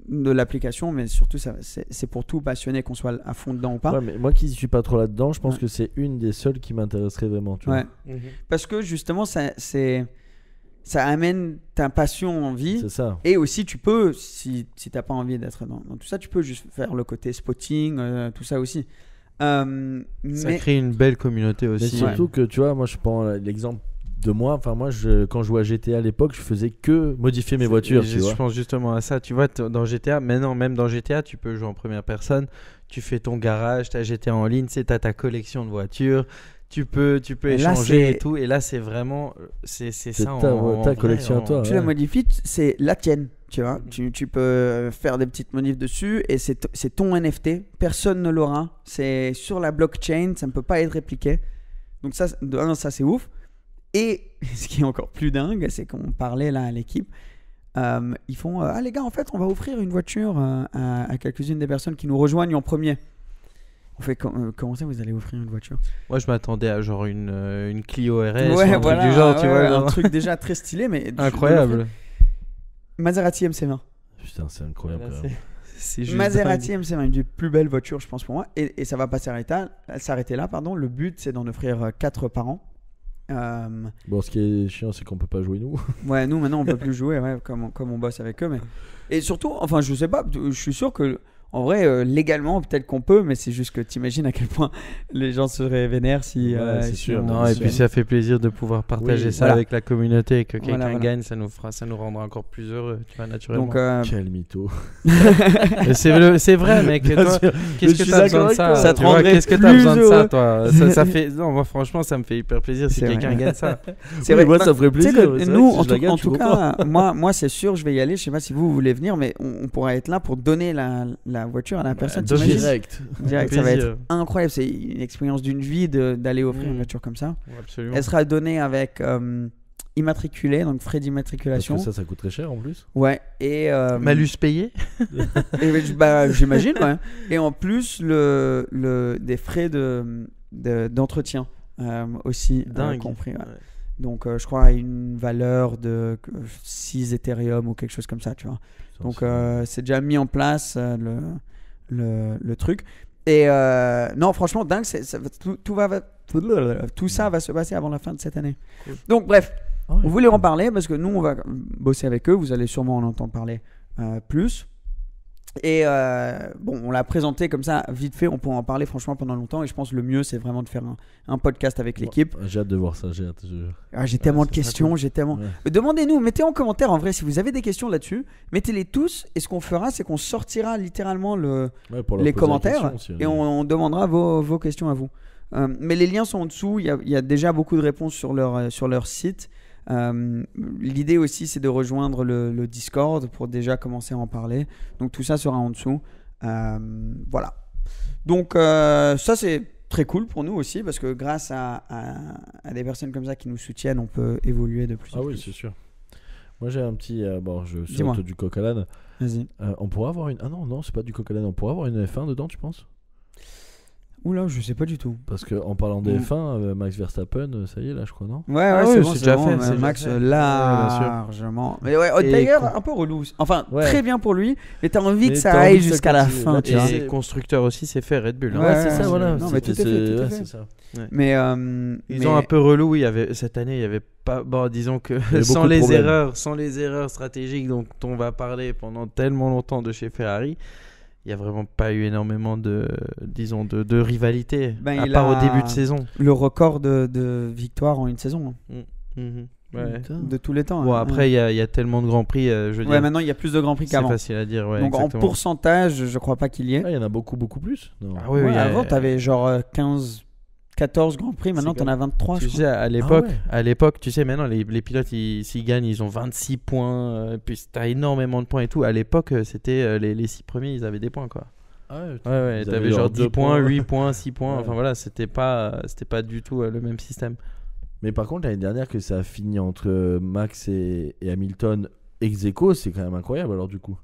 de l'application, mais surtout c'est pour tout passionné, qu'on soit à fond dedans ou pas. Ouais, mais moi qui suis pas trop là-dedans, je pense Ouais. que c'est une des seules qui m'intéresserait vraiment. Tu Ouais. vois. Parce que justement, ça amène ta passion en vie. C'est ça. Et aussi, tu peux, si tu n'as pas envie d'être dans tout ça, tu peux juste faire le côté spotting, tout ça aussi. Ça Mais crée une belle communauté Mais aussi. surtout que tu vois, moi je prends l'exemple de moi. Enfin, moi, quand je jouais à GTA à l'époque, je faisais que modifier mes voitures. Tu Je vois. pense justement à ça. Tu vois, dans GTA, maintenant, même dans GTA, tu peux jouer en première personne. Tu fais ton garage, tu as GTA en ligne, tu as ta collection de voitures. Tu peux Et là, échanger c'est- et tout. Et là, c'est vraiment. C'est ça ta en ta vrai, collection à toi. tu ouais. la modifies, c'est la tienne. Tu vois, tu peux faire des petites modifs dessus et c'est ton NFT. Personne ne l'aura. C'est sur la blockchain, ça ne peut pas être répliqué. Donc ça, de un, ça c'est ouf. Et ce qui est encore plus dingue, c'est qu'on parlait là à l'équipe. Ils font ah les gars, en fait, on va offrir une voiture à quelques-unes des personnes qui nous rejoignent en premier. On fait comment ça, vous allez offrir une voiture? Moi, je m'attendais à genre une Clio RS ou Ouais, un voilà, truc du genre, tu ouais, vois. un genre. truc déjà très stylé, mais Incroyable. Maserati MC20. Putain, c'est incroyable. Voilà, quand même. c'est juste Maserati dingue. MC20, une des plus belles voitures, je pense, pour moi. Et ça va pas s'arrêter là, pardon. Le but, c'est d'en offrir 4 par an. Bon, ce qui est chiant, c'est qu'on peut pas jouer nous. Ouais, nous maintenant on peut plus jouer, ouais, comme on bosse avec eux. Mais... Et surtout, enfin, je sais pas, je suis sûr que en vrai, légalement, peut-être qu'on peut, mais c'est juste que t'imagines à quel point les gens seraient vénères si. Ouais, c'est si sûr. on- Non, et si puis on- ça fait plaisir de pouvoir partager Oui, ça voilà. avec la communauté et que quelqu'un Voilà. gagne, ça nous rendra encore plus heureux, tu vois, naturellement. Donc, Quel mytho. Mais c'est vrai, mec. Bien Toi, sûr. qu'est-ce Je que suis t'as besoin de d'accord ça, avec toi. Ça tu te vois, rendrait qu'est-ce que t'as plus besoin de ça, heureux. toi ça fait. Non, moi, franchement, ça me fait hyper plaisir si C'est quelqu'un vrai. gagne ça. c'est Oui, vrai. moi, Bah, ça me ferait tu sais plaisir. que C'est vrai nous, que si en je la gagne, en je tout suis cas, moi c'est sûr, je vais y aller. Je sais pas si vous voulez venir, mais on pourra être là pour donner la voiture à la personne. donner t'imagines Direct. Direct, ça va Plaisir. être incroyable. C'est une expérience d'une vie d'aller offrir une voiture comme ça. Absolument. Elle sera donnée avec immatriculé, donc frais Parce d'immatriculation. que ça coûte très cher en plus. Ouais. Et Malus payé. bah, j'imagine. Ouais. Et en plus des frais d'entretien aussi Dingue. compris. Ouais. Ouais. Donc je crois à une valeur de 6 Ethereum ou quelque chose comme ça, tu vois. Donc c'est déjà mis en place le truc. Et non, franchement, dingue, tout ça va se passer avant la fin de cette année. Cool. Donc bref, Ah ouais. on voulait en parler parce que nous, on va bosser avec eux. Vous allez sûrement en entendre parler plus. Et bon, on l'a présenté comme ça, vite fait. On pourra en parler franchement pendant longtemps. Et je pense que le mieux, c'est vraiment de faire un podcast avec l'équipe. J'ai hâte de voir ça. J'ai hâte. J'ai tellement de ça sera questions, cool. j'ai tellement. Ouais. Demandez-nous, mettez en commentaire en vrai si vous avez des questions là-dessus. Mettez-les tous. Et ce qu'on fera, c'est qu'on sortira littéralement Ouais, pour leur les poser la commentaires question aussi, et on demandera vos questions à vous. Mais les liens sont en dessous. Il y a déjà beaucoup de réponses sur leur site. L'idée aussi, c'est de rejoindre le Discord pour déjà commencer à en parler. Donc tout ça sera en dessous. Voilà. Donc ça, c'est très cool pour nous aussi parce que grâce à des personnes comme ça qui nous soutiennent, on peut évoluer de plus en Ah oui, plus. c'est sûr. Moi j'ai un petit. Bon, je Dis-moi. saute du coq à l'âne. Vas-y. On pourrait avoir une. Ah non, c'est pas du coq à l'âne. On pourrait avoir une F1 dedans, tu penses? Oula, je sais pas du tout. Parce qu'en parlant des F1, Max Verstappen, ça y est là, je crois, non? Ouais, Ah c'est oui, bon, c'est déjà bon, fait, c'est déjà Max, fait. largement. Mais ouais, Et d'ailleurs, un peu relou. Enfin, Ouais. très bien pour lui, mais t'as envie que Mais ça t'as aille envie que ça jusqu'à la continue. fin, Là, tu tu vois. sais, Et constructeur aussi, c'est fait Red Bull. hein. Ouais, c'est ça, voilà. non, mais tout est fait, tout est fait. C'est ça. Mais Ils ont un peu relou. Cette année, il y avait pas. Bon, disons que avait sans beaucoup de problèmes. sans les erreurs stratégiques dont on va parler pendant tellement longtemps de chez Ferrari, il y a vraiment pas eu énormément de rivalité, Ben, à il part a- au début de saison. le record de victoires en une saison, Mhm. Ouais. Putain. de tous les temps. Bon, hein. après, il y a tellement de grands prix, je veux Ouais, dire, maintenant il y a plus de grands prix c'est qu'avant. facile à dire. Ouais, Donc exactement. en pourcentage, je crois pas qu'il y ait. Ah, il y en a beaucoup plus. Non. Ah oui, Ouais, oui, avant, t'avais genre 15 14 Grands Prix, maintenant C'est t'en as 23. Tu je sais, crois. à l'époque, tu sais, maintenant, les pilotes, s'ils gagnent, ils ont 26 points. Puis t'as énormément de points et tout. À l'époque, c'était les 6 premiers, ils avaient des points, quoi. Ouais, Ouais, t'avais genre 10 points, 8 points, 6 points. Ouais. Enfin voilà, c'était pas du tout le même système. Mais par contre, l'année dernière, que ça a fini entre Max et Hamilton ex aequo, c'est quand même incroyable alors du coup.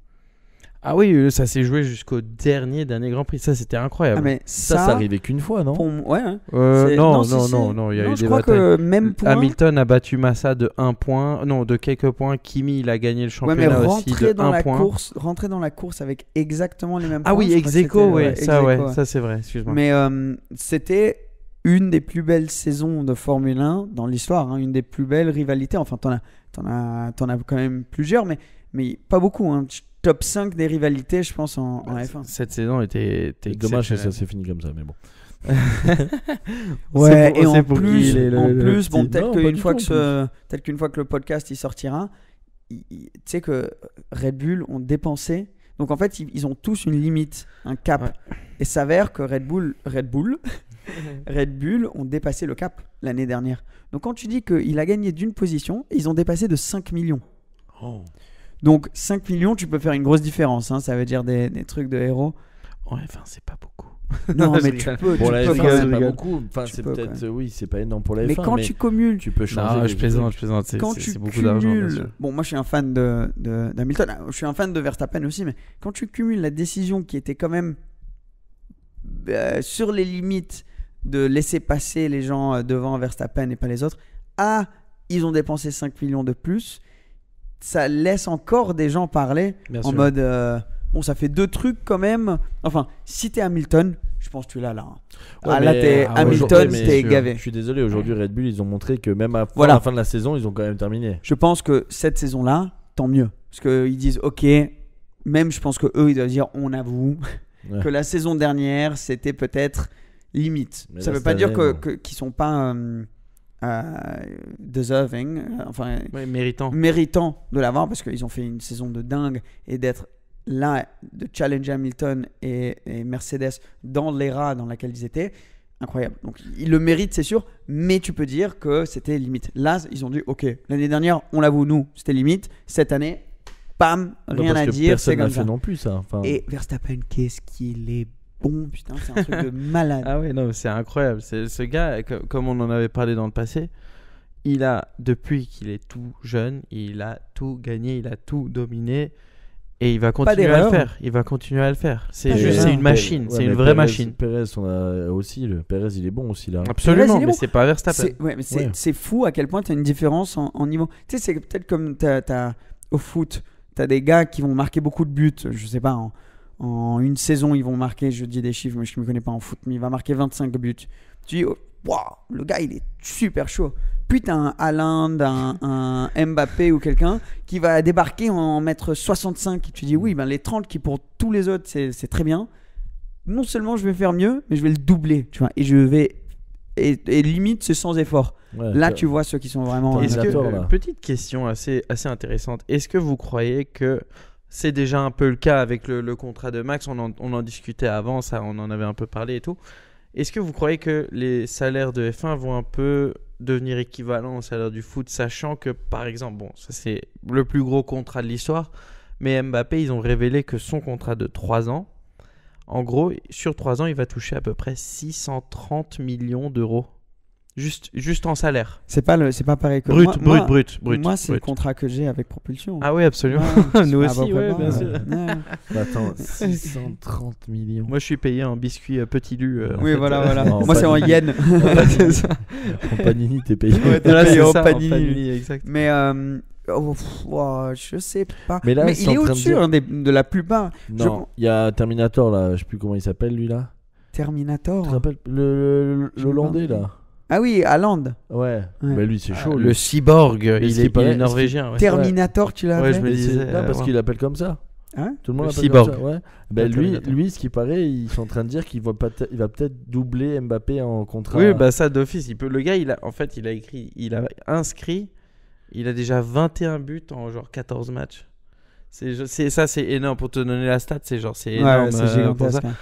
Ah oui, ça s'est joué jusqu'au dernier Grand Prix. Ça, c'était incroyable. Ah, mais Ça arrivait qu'une fois, non? Ouais, hein. Non, si, si. il y a eu je des crois batailles. que même point. Hamilton a battu Massa de 1 point. Non, de quelques points. Kimi, il a gagné le Ouais, mais championnat aussi de 1 point. rentrer dans la course avec exactement les mêmes points. Ah oui, je crois ex que aequo, c'était- ouais, ex ça, aequo, ouais, ouais. ça c'est vrai, excuse-moi. Mais c'était une des plus belles saisons de Formule 1 dans l'histoire, hein, une des plus belles rivalités. Enfin, t'en as quand même plusieurs, mais pas beaucoup. Hein. Top 5 des rivalités, je pense, en F1. Cette saison était C'est dommage que ça exceptionnelle. s'est fini comme ça, mais bon. Ouais, et on sait en pour qui plus, il est bon, le peut-être Non, pas qu'une du fois tout, que peut-être qu'une fois que le podcast il sortira, tu sais que Red Bull ont dépensé. Donc en fait, ils ont tous une limite, un cap. Ouais. Et s'avère que Red Bull ont dépassé le cap l'année dernière. Donc quand tu dis qu'il a gagné d'une position, ils ont dépassé de 5 millions. Oh. Donc 5 millions, tu peux faire une grosse différence. Hein, ça veut dire des trucs de héros. Ouais, enfin, c'est pas beaucoup. Non, Je mais rigole. tu peux. Pour la tu peux F1, faire- c'est pas rigole. beaucoup. Enfin, Tu c'est peux, peut-être, quand oui, c'est pas énorme pour la F1. Mais quand tu cumules, tu peux changer. Non, les je plaisante, trucs. je plaisante. quand C'est tu beaucoup d'argent, bien cumules, sûr. bon, moi je suis un fan d'Hamilton, je suis un fan de Verstappen aussi, mais quand tu cumules la décision qui était quand même sur les limites de laisser passer les gens devant Verstappen et pas les autres, ils ont dépensé 5 millions de plus, ça laisse encore des gens parler Bien en sûr. mode bon, ça fait deux trucs quand même. Enfin, si t'es Hamilton, je pense que tu l'as là. Hein. Ouais, Là, mais, t'es aujourd'hui, Hamilton, mais t'es sûr. gavé. Je suis désolé, aujourd'hui Red Bull, ils ont montré que même à Voilà. la fin de la saison, ils ont quand même terminé. Je pense que cette saison-là, tant mieux. Parce qu'ils disent, ok, même je pense que eux ils doivent dire, on avoue Ouais. que la saison dernière, c'était peut-être limite. Mais Ça là, veut pas cette dire année, qu'ils sont pas deserving, enfin Ouais, méritant. méritants de l'avoir, parce qu'ils ont fait une saison de dingue et d'être là, de challenger Hamilton et Mercedes dans l'era dans laquelle ils étaient. Incroyable. Donc ils le méritent, c'est sûr, mais tu peux dire que c'était limite. Là, ils ont dit, ok, l'année dernière, on l'avoue, nous, c'était limite. Cette année, bam, Non, rien parce à que dire, personne c'est n'a comme fait ça. non plus ça. Enfin, Et Verstappen, qu'est-ce qu'il est bon, putain, c'est un truc de malade. Ah ouais, non, c'est incroyable. Ce gars, comme on en avait parlé dans le passé, il a, depuis qu'il est tout jeune, il a tout gagné, il a tout dominé. Et il va continuer à le d'erreur. faire. Il va continuer à le faire. C'est Pas juste, d'erreur. c'est une machine. Ouais, c'est mais une vraie Perez- machine. Perez, on a aussi le Perez, il est bon aussi là. Absolument, Perez, il est mais bon. c'est pas Verstappen. C'est Ouais. c'est fou à quel point tu as une différence en niveau. Tu sais, c'est peut-être comme au foot, tu as des gars qui vont marquer beaucoup de buts. Je sais pas, en une saison, ils vont marquer, je dis des chiffres, mais je ne me connais pas en foot, mais il va marquer 25 buts. Tu dis, oh, waouh, le gars, il est super chaud. Puis tu as un Haaland, un Mbappé ou quelqu'un qui va débarquer en mettre 65. Et tu dis, oui, ben les 30 qui pour tous les autres, c'est très bien. Non seulement je vais faire mieux, mais je vais le doubler. Tu vois, et je vais. Et limite, c'est sans effort. Ouais, Là, ça- tu vois ceux qui sont vraiment. Est-ce que, Terminator, là. petite question assez intéressante. Est-ce que vous croyez que c'est déjà un peu le cas avec le contrat de Max, on en discutait avant, ça, on en avait un peu parlé et tout. Est-ce que vous croyez que les salaires de F1 vont un peu devenir équivalents aux salaires du foot, sachant que, par exemple, bon, ça c'est le plus gros contrat de l'histoire, mais Mbappé, ils ont révélé que son contrat de 3 ans, en gros, sur 3 ans, il va toucher à peu près 630 millions d'euros. Juste en salaire. C'est pas pareil que Brut, moi. brut. Moi, c'est le brut. contrat que j'ai avec Propulsion. Ah oui, absolument. Ouais, Nous c'est aussi, pas ouais, vraiment, bien sûr. ouais. Bah, attends, 630 millions. Moi, je suis payé en biscuit petit lu. Oui, voilà. En Moi, c'est en panini. yen. C'est ça. En Panini, t'es payé. Ouais, Voilà, payé c'est en ça, Panini. exact. Mais je sais pas. Mais là, Mais c'est il en est train de au-dessus dire- hein, de la plupart. Non, il y a Terminator là, je sais plus comment il s'appelle lui là. Terminator. Tu te rappelles le Je sais Hollandais pas. là. Ah oui, Haaland. Ouais. Ouais. Bah lui c'est chaud. Le lui. cyborg, il ce qui est paraît- norvégien. Ouais. Terminator, tu l'as Ouais, appelé je me Mais disais, c'est- non, parce ouais. qu'il l'appelle comme ça. Hein Tout le monde Le l'appelle cyborg. comme ça. Ouais. Bah, Ouais, lui, Terminator. ce qui paraît, ils sont en train de dire qu'il va peut-être doubler Mbappé en contrat. Oui, bah ça d'office. Le gars, il a inscrit, il a déjà 21 buts en genre 14 matchs. C'est énorme pour te donner la stat. C'est Ouais, énorme. c'est pour ça. gigantesque. hein.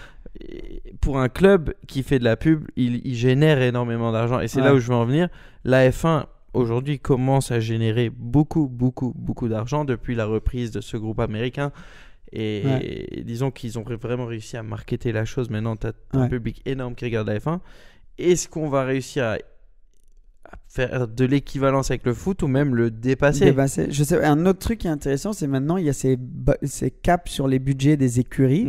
pour un club qui fait de la pub, il génère énormément d'argent. Et c'est là où je veux en venir. La F1 aujourd'hui commence à générer beaucoup d'argent depuis la reprise de ce groupe américain. Et disons qu'ils ont vraiment réussi à marketer la chose. Maintenant, tu as un public énorme qui regarde la F1. Est-ce qu'on va réussir à faire de l'équivalence avec le foot ou même le dépasser? Je sais, un autre truc qui est intéressant, c'est maintenant il y a ces caps sur les budgets des écuries.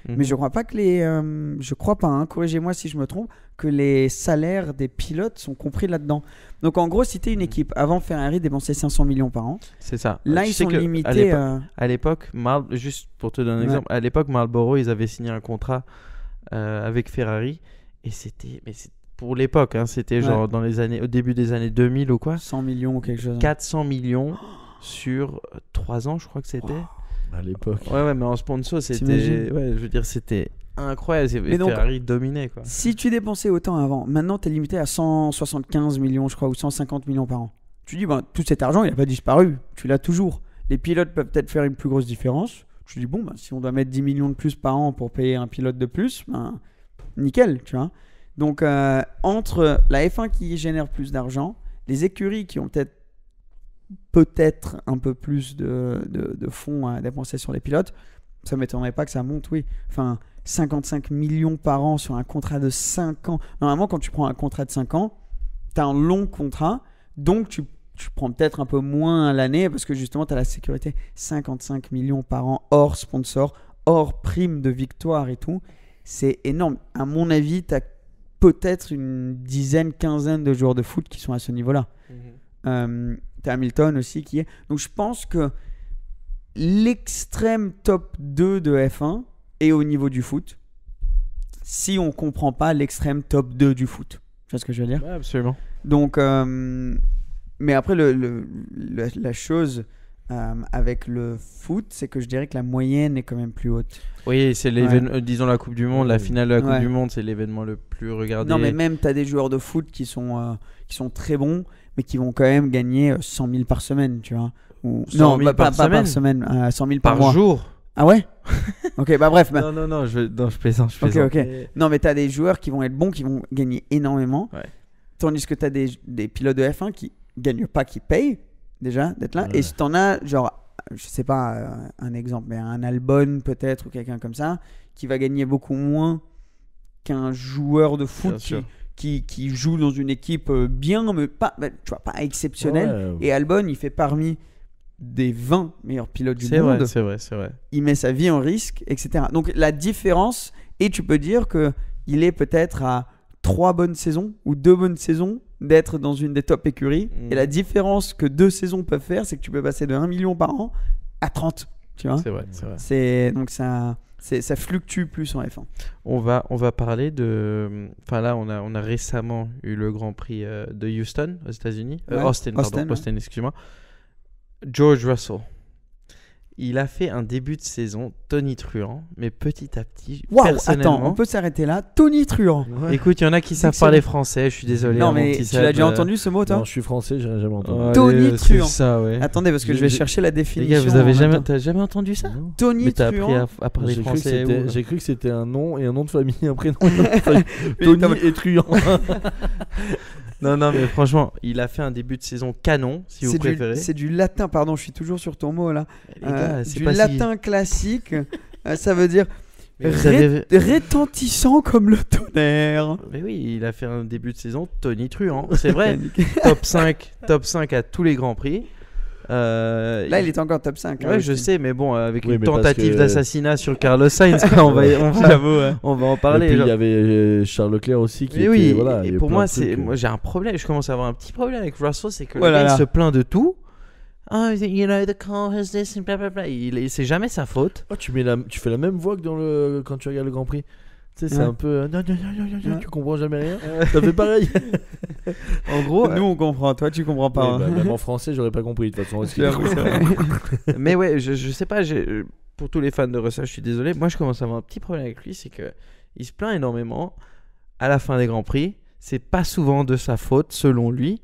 Mais je crois pas que je crois pas, hein, corrigez-moi si je me trompe, que les salaires des pilotes sont compris là-dedans. Donc en gros, si tu es une équipe, avant Ferrari dépensait 500 millions par an. C'est ça. Là, ils sont limités. À l'époque, juste pour te donner un exemple, à l'époque, Marlboro, ils avaient signé un contrat avec Ferrari et c'était pour l'époque, hein, c'était genre au début des années 2000 ou quoi. 100 millions ou quelque chose. 400 millions sur 3 ans, je crois que c'était. À l'époque. Ouais, mais en sponsor, c'était. Ouais, je veux dire, c'était incroyable. Ferrari dominait, quoi. Si tu dépensais autant avant, maintenant tu es limité à 175 millions, je crois, ou 150 millions par an. Tu dis, tout cet argent, il n'a pas disparu. Tu l'as toujours. Les pilotes peuvent peut-être faire une plus grosse différence. Tu dis, si on doit mettre 10 millions de plus par an pour payer un pilote de plus, nickel, tu vois. Donc, entre la F1 qui génère plus d'argent, les écuries qui ont peut-être un peu plus de fonds à dépenser sur les pilotes, ça ne m'étonnerait pas que ça monte, oui. Enfin, 55 millions par an sur un contrat de 5 ans. Normalement, quand tu prends un contrat de 5 ans, tu as un long contrat, donc tu prends peut-être un peu moins à l'année parce que justement, tu as la sécurité. 55 millions par an hors sponsor, hors prime de victoire et tout. C'est énorme. À mon avis, tu as peut-être une quinzaine de joueurs de foot qui sont à ce niveau-là. T'as Hamilton aussi qui est. Donc je pense que l'extrême top 2 de F1 est au niveau du foot si on comprend pas l'extrême top 2 du foot. Tu vois ce que je veux dire? Ouais, absolument. Donc, mais après, la chose avec le foot, c'est que je dirais que la moyenne est quand même plus haute. Oui, c'est l'événement, disons la Coupe du Monde, la finale de la Coupe du Monde, c'est l'événement le plus regardé. Non, mais même tu as des joueurs de foot qui sont très bons, mais qui vont quand même gagner 100 000 par semaine, tu vois. Non, pas par semaine, 100 000 par mois. Jour. Ah ouais? Ok, bref. Non, je plaisante. Ok. Non, mais tu as des joueurs qui vont être bons, qui vont gagner énormément. Ouais. Tandis que tu as des pilotes de F1 qui gagnent pas, qui payent déjà d'être là. Ouais. Et si tu en as, genre, je sais pas un exemple, mais un Albon peut-être ou quelqu'un comme ça, qui va gagner beaucoup moins qu'un joueur de foot qui joue dans une équipe bien, mais pas, tu vois, pas exceptionnelle. Ouais. Et Albon, il fait parmi des 20 meilleurs pilotes du monde. C'est vrai. Il met sa vie en risque, etc. Donc la différence, et tu peux dire qu'il est peut-être à 3 bonnes saisons ou 2 bonnes saisons d'être dans une des top écuries. Et la différence que 2 saisons peuvent faire, c'est que tu peux passer de 1 million par an à 30. Tu vois ? C'est vrai. Donc ça fluctue plus en F1. On va parler de... Enfin là, on a récemment eu le Grand Prix de Houston aux États-Unis. Austin, excuse-moi. George Russell. Il a fait un début de saison tonitruant, mais petit à petit, personnellement... Attends, on peut s'arrêter là. Tonitruant. Ouais. Écoute, il y en a qui savent parler français, je suis désolé. Non, mais tu l'as déjà entendu ce mot, toi ? Non, je suis français, j'ai jamais entendu. Tonitruant. C'est ça, ouais. Attendez, parce que je vais chercher la définition. Les gars, t'as jamais entendu ça ? Tonitruant. Mais t'as appris à parler français. J'ai cru que c'était un nom et un nom de famille, un prénom. Tony et truand. Non, mais franchement, il a fait un début de saison canon, si vous préférez. C'est du latin, pardon, je suis toujours sur ton mot là. Les gars, c'est du pas latin classique, ça veut dire retentissant comme le tonnerre. Mais oui, il a fait un début de saison tonitruant, c'est vrai. top 5 à tous les Grands Prix. Là, il est encore top 5. Ouais, je sais, mais bon, avec une tentative d'assassinat sur Carlos Sainz, on va en parler. Et puis il y avait Charles Leclerc aussi qui était, voilà. Et pour moi, moi, j'ai un problème. Je commence à avoir un petit problème avec Russell, c'est que le gars, il se plaint de tout. Oh, you know, the car has this and blah blah blah. C'est jamais sa faute. Oh, tu fais la même voix que quand tu regardes le Grand Prix. Tu sais, c'est un peu. Non, tu comprends jamais rien. Ça fait pareil. En gros, nous on comprend. Toi, tu comprends pas. Ouais, même en français, j'aurais pas compris de toute façon. Mais ouais, je sais pas. Pour tous les fans de Russell, je suis désolé. Moi, je commence à avoir un petit problème avec lui. C'est qu'il se plaint énormément à la fin des Grands Prix. C'est pas souvent de sa faute, selon lui.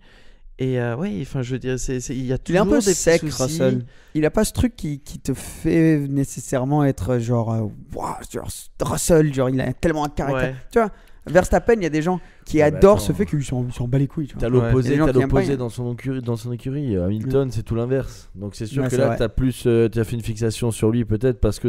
Et oui, enfin, je veux dire, il y a Il est toujours un peu des petits sec, soucis. Russell. Il a pas ce truc qui te fait nécessairement être genre, wow, genre Russell, genre il a tellement un caractère. Ouais. Tu vois, Verstappen, il y a des gens qui Ah bah adorent attends. ce fait qu'il s'en bat les couilles. Tu vois. T'as Ouais. l'opposé, Il y a des gens t'as qui aiment pas, l'opposé hein. dans son écurie. Hamilton, c'est tout l'inverse. Donc c'est sûr Ouais, que c'est là, vrai. t'as plus, t'as fait une fixation sur lui peut-être parce que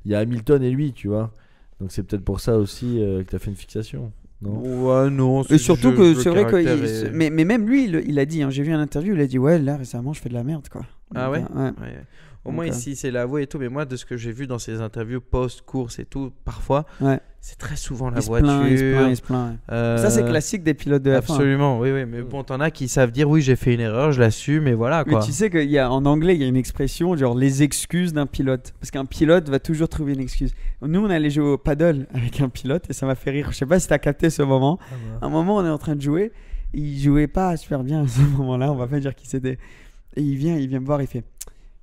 il y a Hamilton et lui, tu vois. Donc c'est peut-être pour ça aussi que t'as fait une fixation. Non. Ouais, non. Et surtout que le c'est vrai que. caractère est- Mais même lui, il a dit, hein, j'ai vu une interview, il a dit, ouais, là récemment, je fais de la merde, quoi. Ah Donc, ouais. ouais. Ouais. Au Donc, moins ici, c'est l'avoué et tout. Mais moi, de ce que j'ai vu dans ces interviews post-course et tout, parfois, Ouais. c'est très souvent la Il se voiture. plaint, il se plaint. Ouais. Ça, c'est classique des pilotes de F1. Absolument, oui, oui. Mais bon, t'en as qui savent dire, oui, j'ai fait une erreur, je l'assume, et voilà, Mais quoi. tu sais qu'en anglais, il y a une expression, genre les excuses d'un pilote. Parce qu'un pilote va toujours trouver une excuse. Nous, on allait jouer au paddle avec un pilote et ça m'a fait rire. Je sais pas si t'as capté ce moment. À un moment, on est en train de jouer. Il jouait pas super bien à ce moment-là. On va pas dire qui c'était. Et il vient me voir, il fait.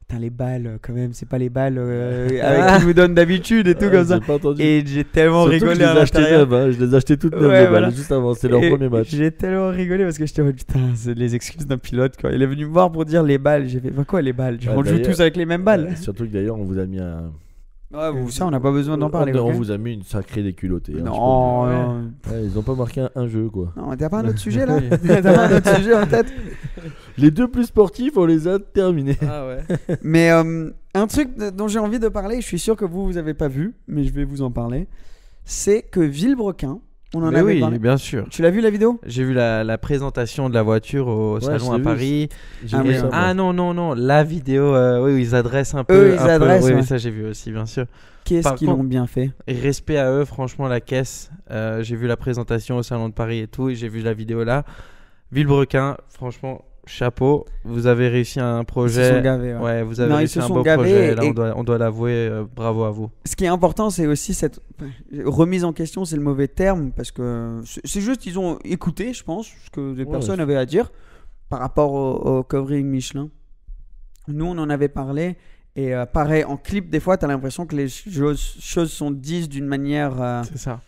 Putain, les balles, quand même, c'est pas les balles avec qui je vous donne d'habitude et tout comme ça. J'ai pas entendu. Et j'ai tellement Surtout que rigolé je les à ai achetés l'intérieur. neuves, hein. Je les ai achetés toutes neuves, Ouais, les balles, voilà. juste avant. C'est leur Et premier match. J'ai tellement rigolé parce que j'étais en mode putain, c'est les excuses d'un pilote quoi. Il est venu me voir pour dire les balles. J'ai fait, bah quoi les balles? Ouais, On joue d'ailleurs- tous avec les mêmes balles. Surtout que d'ailleurs, on vous a mis un. Ouais, ça, on n'a pas besoin d'en parler. On ok vous a mis une sacrée déculottée. hein, Non, je peux le dire. non. Ouais, ils ont pas marqué un jeu, quoi. Non, t'as pas un autre sujet là? T'as pas un autre sujet en tête? Les deux plus sportifs, on les a terminés. Ah ouais. Mais un truc dont j'ai envie de parler, je suis sûr que vous avez pas vu, mais je vais vous en parler. C'est que Villebrequin, on en Mais avait oui, parlé. bien sûr. Tu l'as vu la vidéo? J'ai vu la présentation de la voiture au je salon à l'ai vu. Paris. J'ai Ah vu oui. ça, moi. Ah non, la vidéo, oui, où ils adressent un peu. Eux, ils adressent, Oui, ouais. oui, ça j'ai vu aussi, bien sûr. Qu'est-ce Par qu'ils contre- l'ont bien fait? Et respect à eux, franchement, la caisse. J'ai vu la présentation au salon de Paris et tout, et j'ai vu la vidéo là. Villebrequin, franchement, chapeau. Vous avez réussi un Ils se projet. sont gavés. Ouais. Ouais, vous avez Non, ils réussi se un sont beau gavés projet. Là, et- on doit l'avouer. Bravo à vous. Ce qui est important, c'est aussi cette remise en question, c'est le mauvais terme, parce que c'est juste ils ont écouté, je pense, ce que les Ouais, personnes avaient à dire par rapport au covering Michelin. Nous, on en avait parlé, et pareil, en clip, des fois, tu as l'impression que les choses sont dites d'une manière C'est ça.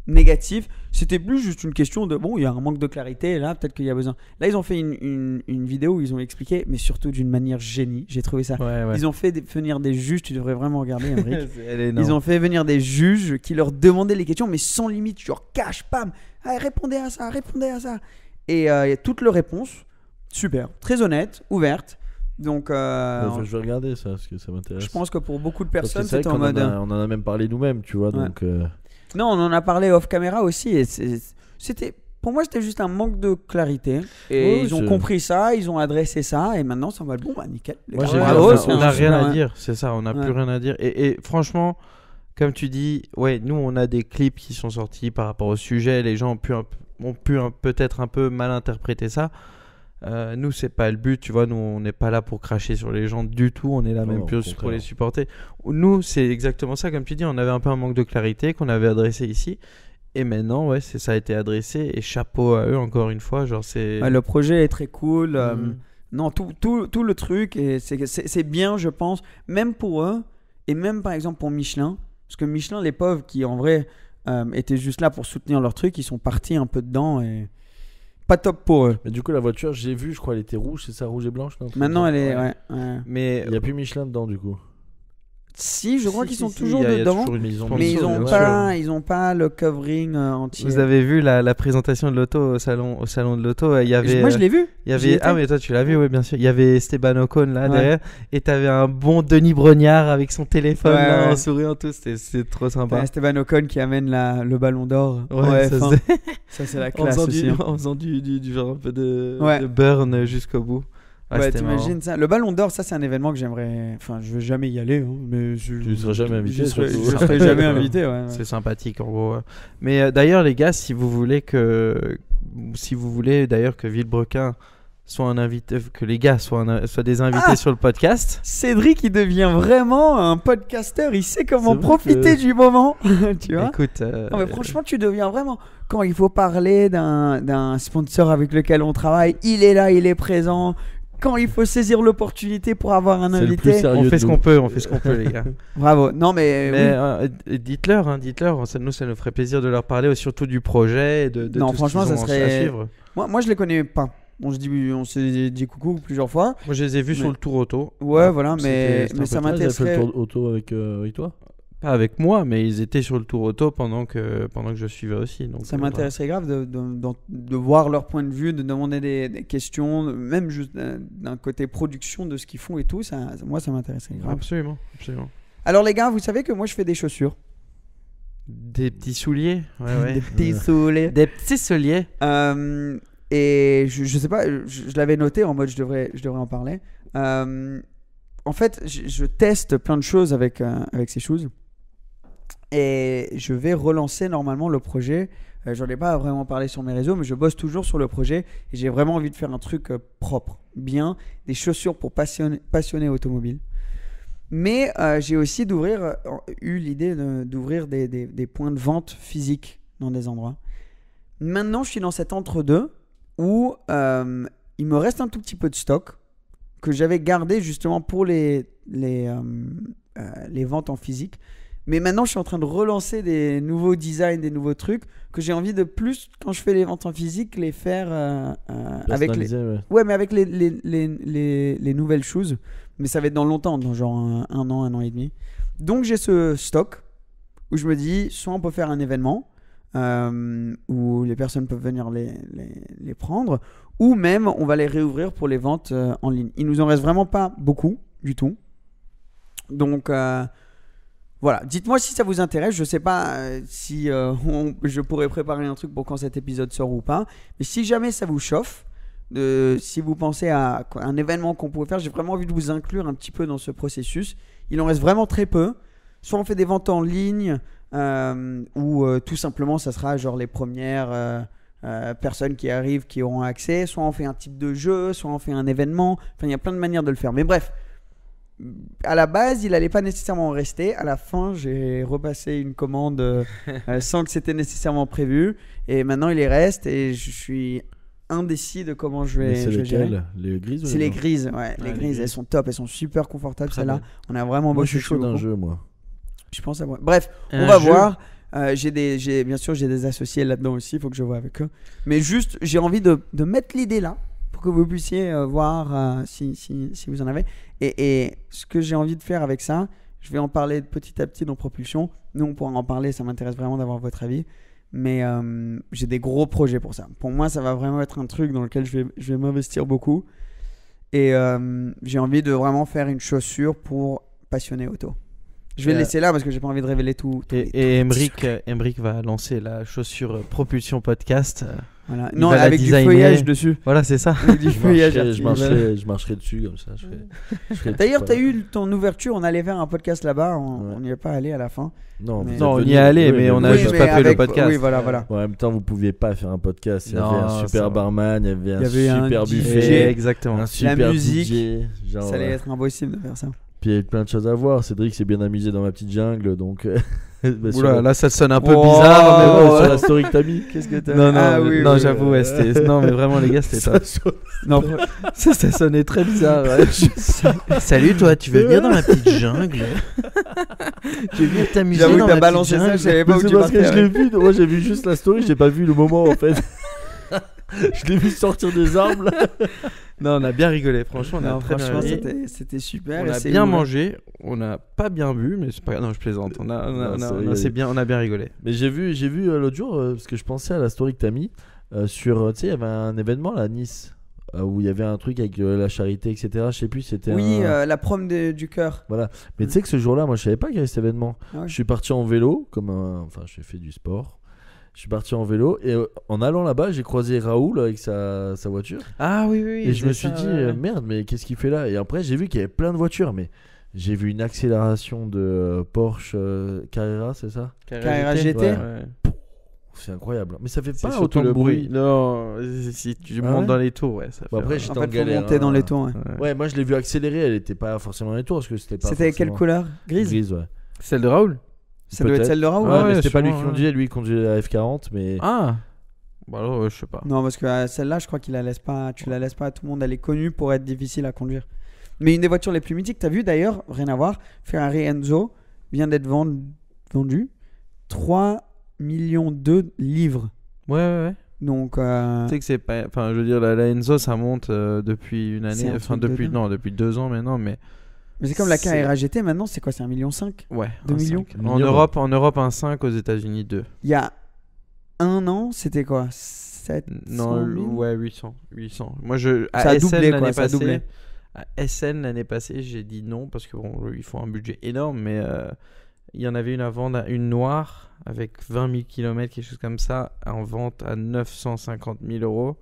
négative. C'était plus juste une question de, bon, il y a un manque de clarité, et là, peut-être qu'il y a besoin. Là, ils ont fait une vidéo où ils ont expliqué, mais surtout d'une manière génie, j'ai trouvé ça. Ouais, ouais. Ils ont fait venir des juges, tu devrais vraiment regarder, Emric. Elle est énorme. Ils ont fait venir des juges qui leur demandaient les questions, mais sans limite, genre cash, pam, ah, répondez à ça, répondez à ça. Et toutes leurs réponses, super, très honnêtes, ouvertes. Donc, Je vais regarder ça, parce que ça m'intéresse. je pense que pour beaucoup de Parce que personnes, c'est vrai c'était en qu'on mode. on en a même parlé nous-mêmes, tu vois. Ouais. Donc, Non, on en a parlé off caméra aussi. Et c'était, pour moi, c'était juste un manque de clarité. Et Ouais, ils ont c'est- compris ça, ils ont adressé ça, et maintenant, ça va. Bon, bah nickel. Les Moi, gars, j'ai- bravo, Ouais, c'est on un n'a rien super- à dire, c'est ça, on n'a Ouais. plus rien à dire. Et franchement, comme tu dis, ouais, nous on a des clips qui sont sortis par rapport au sujet, les gens ont pu peut-être un peu mal interpréter ça. Nous, c'est pas le but, tu vois, nous on n'est pas là pour cracher sur les gens du tout, on est là Non, même au plus contraire. pour les supporter. Nous, c'est exactement ça, comme tu dis, on avait un peu un manque de clarité qu'on avait adressé ici. Et maintenant, ouais, ça a été adressé et chapeau à eux encore une fois. Genre, c'est. Ouais, le projet est très cool. Mhm. Non, tout le truc, et c'est bien, je pense, même pour eux, et même par exemple pour Michelin, parce que Michelin, les pauvres qui en vrai étaient juste là pour soutenir leur truc, ils sont partis un peu dedans, et pas top pour eux. mais du coup, la voiture, j'ai vu, je crois, elle était rouge, c'est ça, rouge et blanche non, Maintenant, elle est. Ouais. Ouais. Mais Il n'y a plus Michelin dedans, du coup. Si, je crois Si, qu'ils si, sont si, toujours il y a dedans, toujours une Mais ils ont mais mis ils ça, ont bien pas, ils ont pas le covering entier. vous avez vu la présentation de l'auto au salon de l'auto, il y avait. Moi, je l'ai vu. Il y J'y avait étais. ah mais toi tu l'as vu, oui bien sûr. Il y avait Esteban Ocon là Ouais. derrière et t'avais un bon Denis Brognard avec son téléphone Ouais, là, ouais. en souriant tout. C'était trop sympa. T'as Esteban Ocon qui amène le ballon d'or. Ouais, ça, F1. c'est- Ça, c'est la en classe faisant, aussi. hein. en faisant du genre un peu de Ouais. burn jusqu'au bout. Ah, Ouais, c'était t'imagines marrant. ça. Le ballon d'or, ça, c'est un événement que j'aimerais. Enfin, je veux jamais y aller, hein, mais Tu seras jamais invité, Je serai, surtout. je serai jamais invité, ouais. C'est sympathique en gros. Ouais. Mais d'ailleurs les gars, si vous voulez d'ailleurs que Villebrequin soit un invité, que les gars soient des invités Ah sur le podcast. Cédric, il devient vraiment un podcasteur. Il sait comment C'est vrai profiter que- du moment. Tu vois. Écoute, Non, mais franchement, tu deviens vraiment. Quand il faut parler d'un sponsor avec lequel on travaille, il est là, il est présent. Quand il faut saisir l'opportunité pour avoir un C'est le plus invité, sérieux on de fait ce nous. qu'on peut, les gars. bravo. Non, mais. Mais oui. dites-leur, ça nous ferait plaisir de leur parler surtout du projet et de Non, tout ce franchement, qu'ils ça ont serait- à suivre. Moi, je les connais pas. On s'est dit coucou plusieurs fois. Moi, je les ai vus Mais- sur le tour auto. Ouais, voilà, C'était un mais peu ça Ah, ils avaient fait m'intéresserait. le tour auto avec toi. Pas avec moi, mais ils étaient sur le tour auto pendant que je suivais aussi. Donc, Ça m'intéresserait grave de voir leur point de vue, de demander des questions, même juste d'un côté production de ce qu'ils font et tout. Moi, ça m'intéresserait voilà. grave. Absolument, absolument. Alors, les gars, vous savez que moi, je fais des chaussures. Des petits souliers. Ouais. Des petits souliers. Des petits souliers. Et je sais pas, je l'avais noté en mode je devrais en parler. En fait, je teste plein de choses avec ces choses. Et je vais relancer normalement le projet. J'en ai pas vraiment parlé sur mes réseaux, mais je bosse toujours sur le projet. Et j'ai vraiment envie de faire un truc propre, bien, des chaussures pour passionnés automobiles. Mais j'ai aussi eu l'idée d'ouvrir des points de vente physiques dans des endroits. Maintenant, je suis dans cet entre-deux où il me reste un tout petit peu de stock que j'avais gardé justement pour les ventes en physique. Mais maintenant, je suis en train de relancer des nouveaux designs, des nouveaux trucs que j'ai envie de plus, quand je fais les ventes en physique, les faire avec les... Personnalisé, ouais. Ouais, mais avec les nouvelles choses. Mais ça va être dans longtemps, dans genre un an et demi. Donc j'ai ce stock où je me dis, soit on peut faire un événement où les personnes peuvent venir les prendre, ou même on va les réouvrir pour les ventes en ligne. Il nous en reste vraiment pas beaucoup du tout. Donc voilà, dites-moi si ça vous intéresse. Je sais pas si je pourrais préparer un truc pour quand cet épisode sort ou pas. Mais si jamais ça vous chauffe, si vous pensez à un événement qu'on pourrait faire, j'ai vraiment envie de vous inclure un petit peu dans ce processus. Il en reste vraiment très peu. Soit on fait des ventes en ligne, ou tout simplement ça sera genre les premières personnes qui arrivent qui auront accès. Soit on fait un type de jeu, soit on fait un événement. Enfin, il y a plein de manières de le faire. Mais bref, à la base, il n'allait pas nécessairement rester. À la fin, j'ai repassé une commande sans que c'était nécessairement prévu. Et maintenant, il y reste et je suis indécis de comment je Mais vais, c'est je vais gérer. lesquelles Les grises ou C'est les blancs grises, ouais. Les les grises, grises. elles sont top, elles sont super confortables, Très celles-là. bien. On a vraiment Moi, je bossé suis chaud d'un beaucoup. jeu, moi. Je pense à moi. Bref, on Un va jeu. voir. Bien sûr, j'ai des associés là-dedans aussi, il faut que je vois avec eux. Mais juste, j'ai envie de mettre l'idée là pour que vous puissiez voir si vous en avez. Et ce que j'ai envie de faire avec ça, je vais en parler petit à petit dans Propulsion. Nous, on pourra en parler, ça m'intéresse vraiment d'avoir votre avis. Mais j'ai des gros projets pour ça. Pour moi, ça va vraiment être un truc dans lequel je vais m'investir beaucoup. Et j'ai envie de vraiment faire une chaussure pour passionnés auto. Je vais le laisser là parce que j'ai pas envie de révéler tout. Et Emric va lancer la chaussure Propulsion Podcast. Voilà. Il Non, va la avec du designer. feuillage dessus. Voilà, c'est ça. Avec du feuillage artificiel. Je marcherai dessus comme ça. je ferai le D'ailleurs, truc, t'as eu ton ouverture, on allait faire un podcast là-bas, on n'y est pas allé à la fin. Non, Mais- vous Non, on êtes y venus. est allé, Oui, mais on a vous- juste mais pas fait le avec- podcast. Oui, voilà. Bon, en même temps, vous pouviez pas faire un podcast. Il y Non, avait un ça super va. barman, il y avait Il y avait un super DJ. buffet, Exactement. un super musique, DJ. Genre, Ça allait être impossible de faire ça. Puis il y avait plein de choses à voir. Cédric s'est bien amusé dans ma petite jungle, donc. Bah, sur Oula, la- là ça sonne un peu Oh, bizarre, mais bon, sur ouais. la story que t'as mis. Qu'est-ce que t'as Non, non, Ah, oui, non, oui, j'avoue, ouais, c'était. Non, mais vraiment, les gars, c'était top. Non, Ça sonnait très bizarre. Ouais. Salut, toi, tu veux venir dans ma petite jungle? Tu veux venir t'amuser j'avoue dans que ma t'as balancé petite ça, je jungle? savais pas Mais où c'est tu parce que partais. je l'ai vu. Moi, j'ai vu juste la story, j'ai pas vu le moment en fait. Je l'ai vu sortir des armes là. Non, on a bien rigolé, franchement, on a Non, très bien franchement, rigolé. c'était super. On et a c'est bien ouvert. mangé, on n'a pas bien bu, mais c'est pas. Non, je plaisante. On a bien rigolé. Mais j'ai vu l'autre jour parce que je pensais à la story que t'as mis sur. Tu sais, il y avait un événement là à Nice où il y avait un truc avec la charité, etc. Je sais plus, c'était. Oui, un... la prom du cœur. Mais tu sais que ce jour-là, moi, je savais pas qu'il y avait cet événement. Ah ouais. Je suis parti en vélo, enfin, j'ai fait du sport. Je suis parti en vélo et en allant là-bas, j'ai croisé Raoul avec sa voiture. Ah oui, oui. Et je me suis dit, merde, mais qu'est-ce qu'il fait là? Et après, j'ai vu qu'il y avait plein de voitures, mais j'ai vu une accélération de Porsche Carrera, c'est ça? Carrera GT. Ouais. C'est incroyable. Mais ça fait C'est pas surtout autant de le bruit. bruit. Non, si tu Ah montes ouais dans les tours, ouais. Ça Bon, fait après, vraiment- j'étais En en fait, faut galère. monter dans hein. les tours. Ouais. Ouais, moi, je l'ai vu accélérer. Elle était pas forcément dans les tours parce que c'était pas. C'était quelle forcément- couleur? Grise. Grise, ouais. Celle de Raoul? Ça doit être Peut-être. celle de Raoul. Ouais, Ouais, mais c'était pas lui sûrement, qui ouais. conduisait, lui il conduisait la F40, mais. Ah. Bah alors, je sais pas. Non, parce que celle-là, je crois qu'il la laisse pas. Tu la laisses pas à tout le monde. Elle est connue pour être difficile à conduire. Mais une des voitures les plus mythiques, t'as vu d'ailleurs, rien à voir, Ferrari Enzo vient d'être vendu 3 millions de livres. Ouais. Donc, Tu sais que c'est pas. Enfin, je veux dire, la Enzo, ça monte depuis une C'est année. un Enfin, truc de dingue. depuis 2 ans maintenant. Mais mais c'est comme la c'est- Carrera GT maintenant, c'est quoi? C'est 1,5 million? ouais. 2 un millions 5. En Europe, un 5, aux États-Unis 2. Il y a un an, c'était quoi? 700 Non, 000? ouais, 800. Moi, Ça à a SN doublé, quoi, l'année ça a passée, doublé. à SN l'année passée, j'ai dit non parce que bon, il faut un budget énorme, mais il y en avait une à vendre, une noire avec 20 000 km, quelque chose comme ça, en vente à 950 000 euros.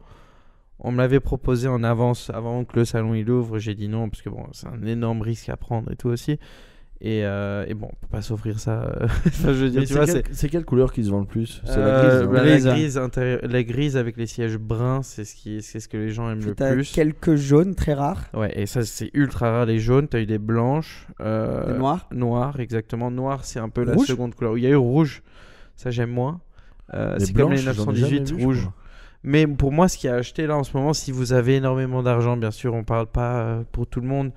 On me l'avait proposé en avance avant que le salon il ouvre, j'ai dit non parce que bon, c'est un énorme risque à prendre et tout aussi. Et bon, on peut pas s'offrir ça. Enfin, je veux dire, Mais tu vois, c'est quelle couleur qui se vend le plus? C'est la grise. bah, Grise. la grise avec les sièges bruns, c'est ce que les gens aiment Puis le t'as plus. quelques jaunes très rares. Ouais, et ça c'est ultra rare, les jaunes. T'as eu des blanches, Des noirs. noires, exactement. Noir, c'est un peu la Rouge. seconde couleur. Il y a eu rouge, ça j'aime moins. Les C'est comme les blanches, j'en ai jamais 918 vu, je rouges. crois. Mais pour moi, ce qui a acheté là en ce moment, si vous avez énormément d'argent, bien sûr, on parle pas pour tout le monde.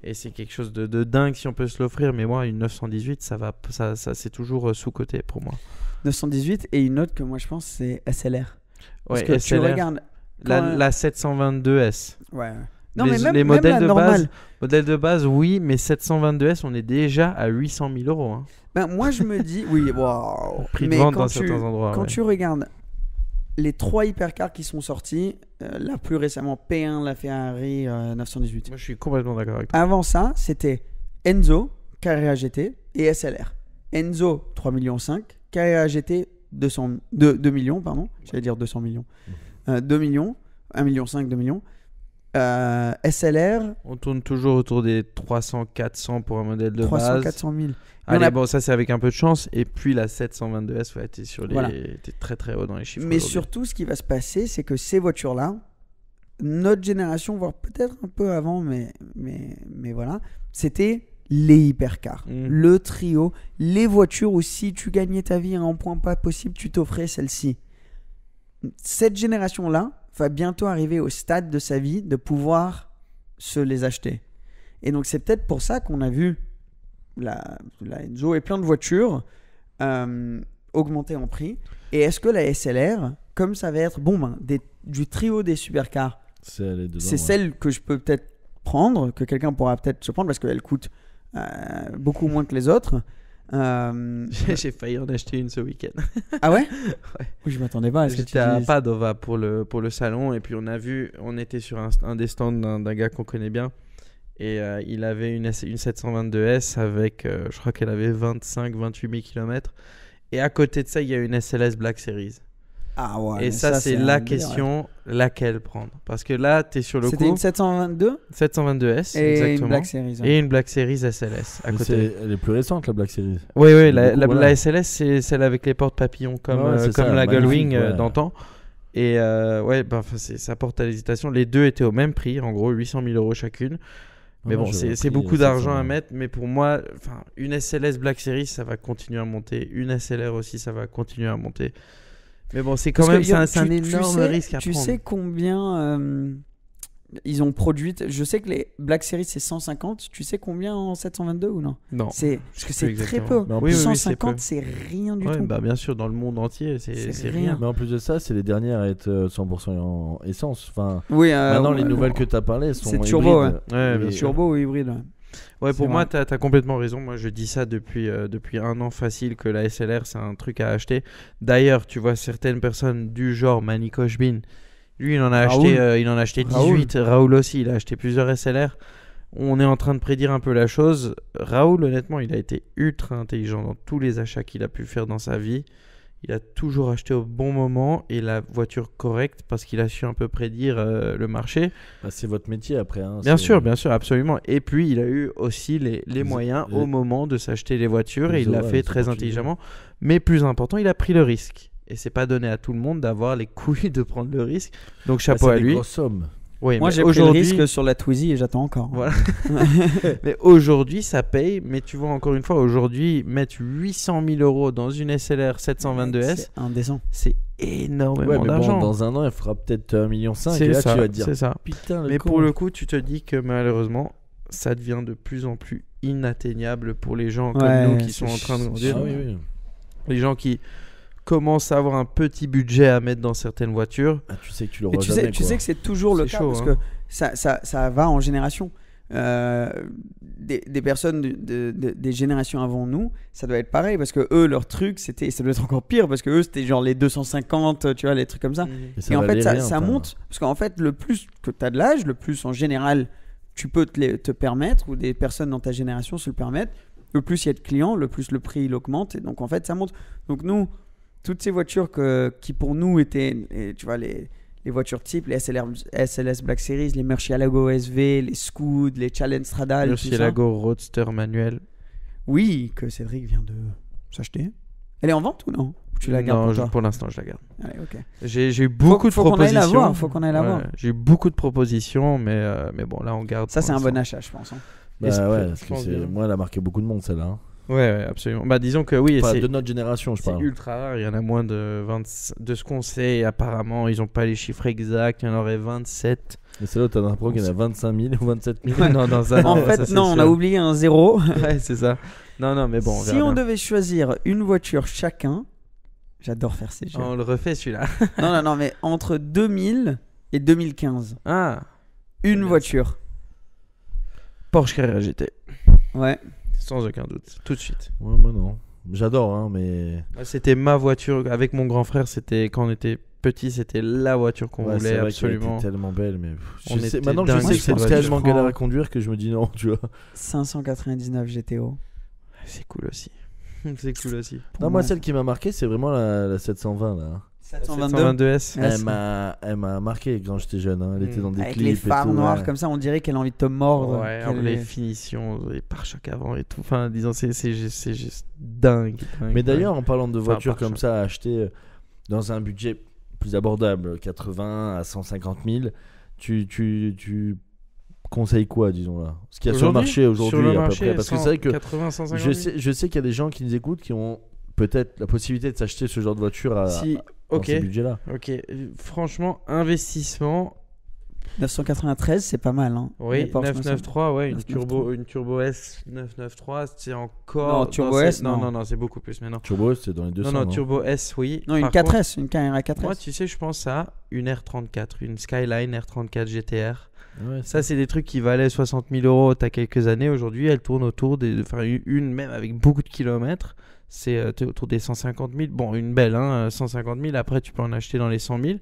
Et c'est quelque chose de dingue si on peut se l'offrir. Mais moi, une 918, ça c'est toujours sous-coté pour moi. 918 et une autre que moi je pense c'est SLR. Parce Ouais, que tu SLR, regardes. la 722S. Ouais. Non, les, mais même, les même modèles la de normale. modèles de base, oui, mais 722S, on est déjà à 800 000 euros. Hein. Ben, moi je me dis, oui, waouh. Prix de Mais vente quand dans tu, certains endroits. quand ouais. tu regardes les 3 hypercars qui sont sortis, là plus récemment P1, la Ferrari 918. Moi, je suis complètement d'accord avec toi. Avant ça, c'était Enzo, Carrera GT et SLR. Enzo 3,5 millions, Carrera GT 2 millions, pardon. J'allais dire 200 millions. 2 millions, 1,5 million, 2 millions. SLR, On tourne toujours autour des 300, 400 pour un modèle de 300, base. 400 000. Allez, a- bon, ça c'est avec un peu de chance. Et puis la 722S, ouais, t'es sur les, Voilà. t'es très très haut dans les chiffres. Mais aujourd'hui. surtout, ce qui va se passer, c'est que ces voitures-là, notre génération, voire peut-être un peu avant, mais voilà, c'était les hypercars, le trio, les voitures où si tu gagnais ta vie à un point pas possible, tu t'offrais celle-ci. Cette génération-là va bientôt arriver au stade de sa vie de pouvoir se les acheter. Et donc c'est peut-être pour ça qu'on a vu la Enzo et plein de voitures augmenter en prix. Et est-ce que la SLR, comme ça va être du trio des supercars, C'est elle est dedans, c'est ouais. celle que je peux peut-être prendre, que quelqu'un pourra peut-être se prendre parce qu'elle coûte beaucoup moins que les autres. J'ai failli en acheter une ce week-end. Ah ouais? Ouais. Oui, je m'attendais pas à ce que tu J'étais à dises. Padova pour le salon et puis on était sur un des stands d'un gars qu'on connaît bien et il avait une 722S avec, je crois qu'elle avait 25-28 000 km et à côté de ça il y a une SLS Black Series. Ah ouais. Et mais ça c'est un la délire, question, laquelle prendre. Parce que là t'es sur ouais. le C'était coup, une 722 722S et exactement. une Black Series. Ouais. Et une Black Series SLS à Mais côté. elle est plus récente, la Black Series. Oui, la Voilà. SLS, c'est celle avec les portes papillons comme, Ouais, c'est comme ça, la magnifique, Gullwing ouais. d'antan. Et ouais, ça porte à l'hésitation. Les deux étaient au même prix, en gros 800 000 euros chacune. Mais Non, bon, j'aurais c'est pris, beaucoup d'argent 700. à mettre. Mais pour moi, une SLS Black Series, ça va continuer à monter. Une SLR aussi, ça va continuer à monter. Mais bon, c'est quand Parce même que c'est un tu énorme sais- risque à Tu prendre. sais combien ils ont produit? Je sais que les Black Series c'est 150. Tu sais combien en 722 ou non? Non. C'est parce que sais plus c'est très exactement. peu. Mais en Oui, oui, oui, 150 c'est c'est rien du Ouais, tout. bah bien sûr, dans le monde entier, C'est c'est rien. rien. Mais en plus de ça, c'est les dernières à être 100% en essence. Enfin, Oui. maintenant, les ouais, nouvelles que tu as parlé sont c'est turbo, hybrides. Ouais, bien Et- sûr. turbo ou hybride. Ouais. Ouais, C'est pour moi, vrai. t'as complètement raison. Moi, je dis ça depuis un an facile que la SLR, c'est un truc à acheter. D'ailleurs, tu vois, certaines personnes du genre Manny Kochbin, lui, il en a Raoul. acheté 18. Raoul aussi, il a acheté plusieurs SLR. On est en train de prédire un peu la chose. Raoul, honnêtement, il a été ultra intelligent dans tous les achats qu'il a pu faire dans sa vie. Il a toujours acheté au bon moment et la voiture correcte parce qu'il a su un peu prédire le marché. Bah, c'est votre métier après. Hein, Bien c'est- sûr, absolument. Et puis, il a eu aussi les moyens au moment de s'acheter les voitures et il l'a ouais, fait les très opportunités. intelligemment. Mais plus important, il a pris le risque. Et c'est pas donné à tout le monde d'avoir les couilles de prendre le risque. Donc, Bah, chapeau c'est à des lui. grosses sommes. Oui, Moi mais j'ai pris le aujourd'hui, risque sur la Twizy et j'attends encore. Voilà. Mais aujourd'hui, ça paye. Mais tu vois, encore une fois, aujourd'hui, mettre 800 000 euros dans une SLR 722S, C'est indécent. c'est énormément Ouais, mais d'argent. bon, dans un an, elle fera peut-être 1,5 million. Et C'est là, ça, tu vas te dire, c'est ça. putain, Mais pour le coup, tu te dis que malheureusement, ça devient de plus en plus inatteignable pour les gens comme Ouais, nous qui c'est sont en train de grandir. Ah oui, oui. Les gens qui commences à avoir un petit budget à mettre dans certaines voitures. Ah, tu sais que tu Et l'auras tu jamais. sais que c'est toujours le C'est cas chaud, parce hein. que ça va en génération. Des personnes des générations avant nous, ça doit être pareil parce que eux, leur truc, ça doit être encore pire parce que eux, c'était genre les 250, tu vois, les trucs comme ça. Et en fait, ça monte parce qu'en fait, le plus que tu as de l'âge, le plus en général, tu peux te permettre, ou des personnes dans ta génération se le permettent, le plus il y a de clients, le plus le prix il augmente. Et donc, en fait, ça monte. Donc, nous, toutes ces voitures qui pour nous étaient, tu vois, les voitures type, les SLS Black Series, les Murcielago SV, les Scoot, les Challenge Stradale. Murcielago Roadster manuel. Oui, que Cédric vient de s'acheter. Elle est en vente ou non? Ou tu la gardes Non, pour toi? pour l'instant, je la garde. Allez, ok. J'ai eu beaucoup de faut qu'on aille la propositions. voir, faut qu'on aille la voir. J'ai eu beaucoup de propositions, mais bon, là, on garde. Ça, pour c'est un bon l'instant. achat, je pense. Hein. Bah je ouais, parce que pense bien. moi, elle a marqué beaucoup de monde celle-là. Hein. Ouais, absolument. Bah, disons que oui, Enfin, c'est de notre génération, je c'est parle. ultra rare. Il y en a moins de 20. De ce qu'on sait, et apparemment, ils n'ont pas les chiffres exacts. Il y en aurait 27. Et c'est là où t'as l'impression qu'il y en a 25 000 ou 27 000. Non, dans un En an, ça, fait, c'est non, on sûr. a oublié un zéro. Ouais, c'est ça. Non, mais bon, on Si verra on bien. devait choisir une voiture chacun, j'adore faire ces jeux. On le refait celui-là. Non, mais entre 2000 et 2015, Ah, une bien. voiture. Porsche Carrera GT. Ouais. Sans aucun doute. Tout de suite. Ouais, moi non. J'adore, hein, mais. Moi, c'était ma voiture. Avec mon grand frère, c'était quand on était petit, c'était la voiture qu'on Ouais, voulait c'est vrai qu'elle absolument. était tellement belle, mais. On était Maintenant, je dingue sais de que c'est cette tellement voiture. galère à conduire que je me dis non, tu vois. 599 GTO. C'est cool aussi. C'est cool aussi. Non, moi, celle qui m'a marqué, c'est vraiment la 720 là. 722. 722S. Ouais, Elle m'a marqué quand j'étais jeune. Hein. Elle était dans des Avec clips les et phares tout, noirs ouais. comme ça, on dirait qu'elle a envie de te mordre. Ouais, Qu'elle les est- finitions, les pare-chocs avant et tout. Enfin, disons, c'est juste dingue. Mais d'ailleurs, en parlant de Enfin, voitures par comme ça à acheter dans un budget plus abordable, 80 à 150 000, tu conseilles quoi, disons là? Ce qu'il y a sur le marché aujourd'hui à peu près. Parce que c'est vrai que 80, 150 je sais qu'il y a des gens qui nous écoutent qui ont peut-être la possibilité de s'acheter ce genre de voiture à Si, dans ok, ce budget-là. ok. Franchement, investissement, 993, c'est pas mal. Hein. oui, Les Porsche 993, ouais, 993. une turbo S 993, c'est encore. Non, Turbo dans S, cette- non. non, c'est beaucoup plus maintenant. Turbo, c'est dans les 200. Non, Turbo S, oui. Non, une Par 4S, une Carrera contre, 4S. moi, tu sais, je pense à une R34, une Skyline R34 GTR. Ouais, Ça, c'est des trucs qui valaient 60 000 euros il y a quelques années. Aujourd'hui, elles tournent autour des. Enfin, une même avec beaucoup de kilomètres. C'est autour des 150 000. Bon, une belle, hein, 150 000. Après, tu peux en acheter dans les 100 000.